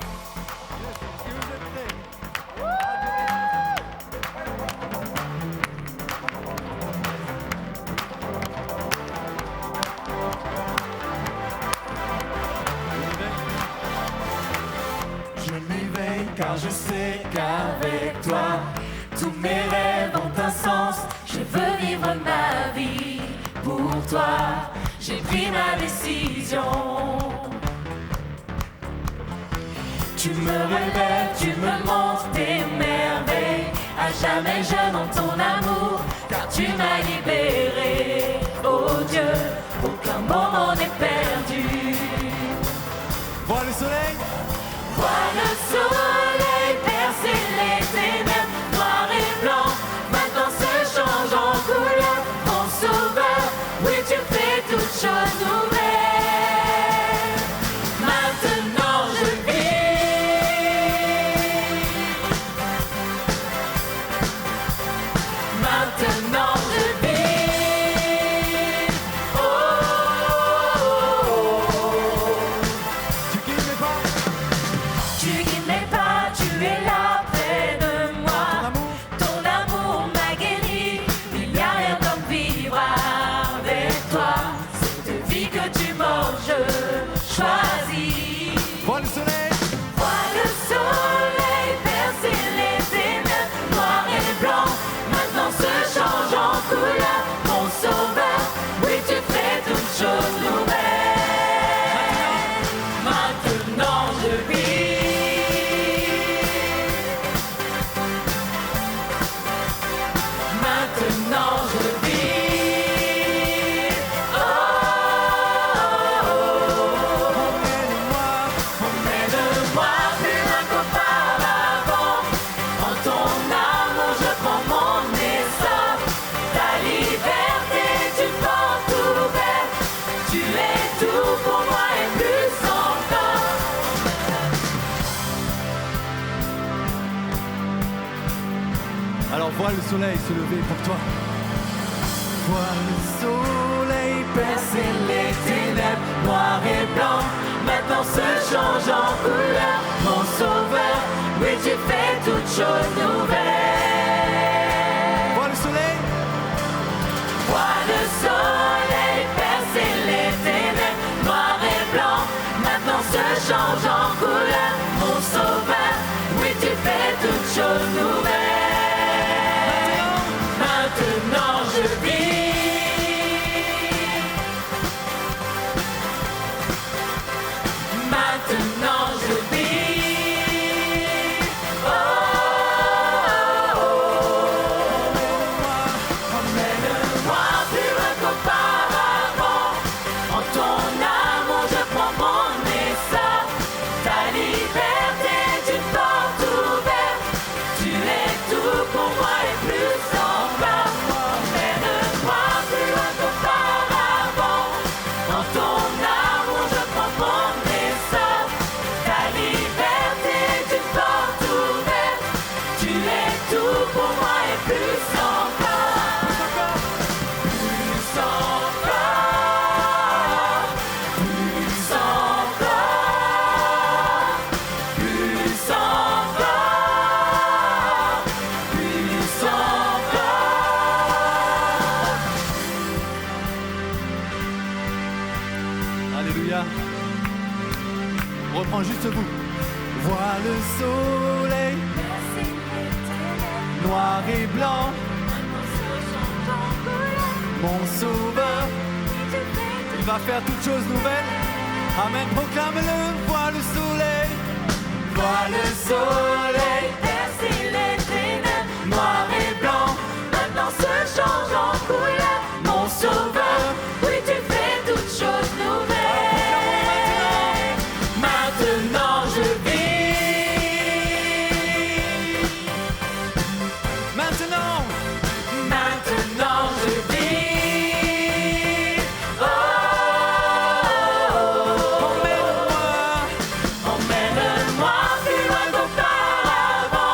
Yes, est-ce que vous êtes prêts? Je m'éveille car je sais qu'avec toi, tous mes rêves ont un sens. Je veux vivre ma vie pour toi. J'ai pris ma décision. Tu me révèles, tu me montres tes merveilles. À jamais je dans ton amour, car tu m'as libéré. Oh Dieu, aucun moment n'est perdu. Vois le soleil. Vois le soleil percer les ténèbres, noir et blanc, maintenant se change en couleur. Mon sauveur, oui tu fais toutes choses nouvelles. Maintenant je vis. Maintenant je vis. Oh, oh, oh, oh. Tu quittes mes pas. Tu guides mes pas, tu es là près de moi. Ton amour m'a guéri. Il n'y a rien comme vivre avec toi. Cette vie que tu m'offres, je choisis. Vois le soleil. Vois le soleil percer les ténèbres, noir et blanc, maintenant se change en couleur. Mon sauveur, oui tu fais toutes choses nouvelles. Maintenant je vis. Maintenant je vis. Oh, oh, oh. Emmène-moi plus loin qu'auparavant. En ton amour je prends mon essor. Ta liberté tu portes ouverte. Tu es tout pour moi et plus encore. Alors vois le soleil se lever pour toi. Vois le soleil Percer les ténèbres, noir et blanc, maintenant se change en couleur. Mon sauveur, oui tu fais toutes choses nouvelles. Vois le soleil. Vois le soleil percer les ténèbres, noir et blanc, maintenant se change en couleur. Mon sauveur, oui tu fais toutes choses nouvelles. Maintenant je vis. Maintenant je vis. Oh, oh, oh. Emmène-moi plus loin qu'auparavant. En ton amour je prends mon essor. Ta liberté tu portes ouverte. Tu es tout pour moi et plus encore. Emmène-moi plus loin qu'auparavant. En ton amour je prends mon essor. Ta liberté tu portes ouverte. Tu es tout pour moi et plus encore. Plus encore. Plus encore. Plus encore. Plus encore. Alléluia. On reprend juste vous. Vois le soleil noir et blanc. Mon sauveur, il va faire toutes choses nouvelles. Amen, proclame-le. Vois le soleil. Vois le soleil percer les ténèbres, noir et blanc, maintenant se change en couleur. Mon sauveur, oui tu fais toutes choses nouvelles. Maintenant je vis. Maintenant. Maintenant je vis. Oh, oh, oh. Emmène-moi. Emmène-moi plus loin qu'auparavant.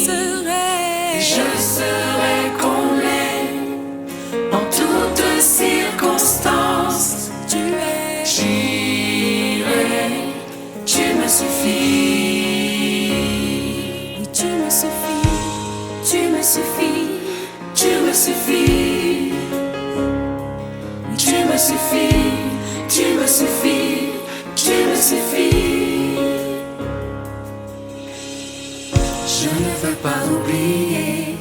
serai comblé en toutes circonstances. J'irai, tu me suffis. Oui, tu me suffis, tu me suffis, Tu me suffis. Tu me suffis, tu me suffis, tu me suffis. Je ne veux pas oublier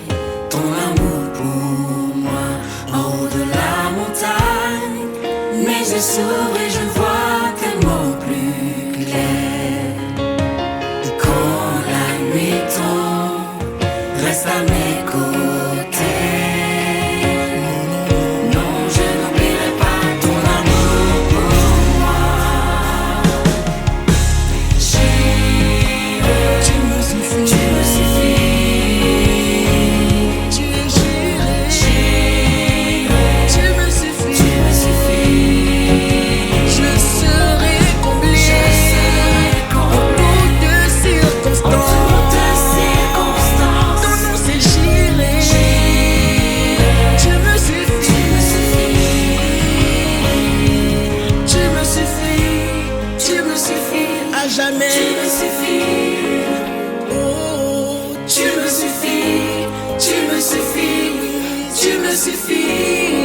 ton amour pour moi en haut de la montagne. Mes yeux s'ouvrent et je vois tellement plus clair. Et quand la nuit tombe, reste à mes côtés. Non, je n'oublierai pas ton amour pour moi. J'irai, tu me suffis, tu me suffis. tu es juré, J'irai, tu me suffis, tu me suffis. je serai comblé Je serai en comblé toutes en circonstances. toutes circonstances. Ton nom c'est juré, tu me suffis, tu me suffis à jamais. Tu me suffis. Oh, Tu me suffis. Tu me suffis. Tu me suffis.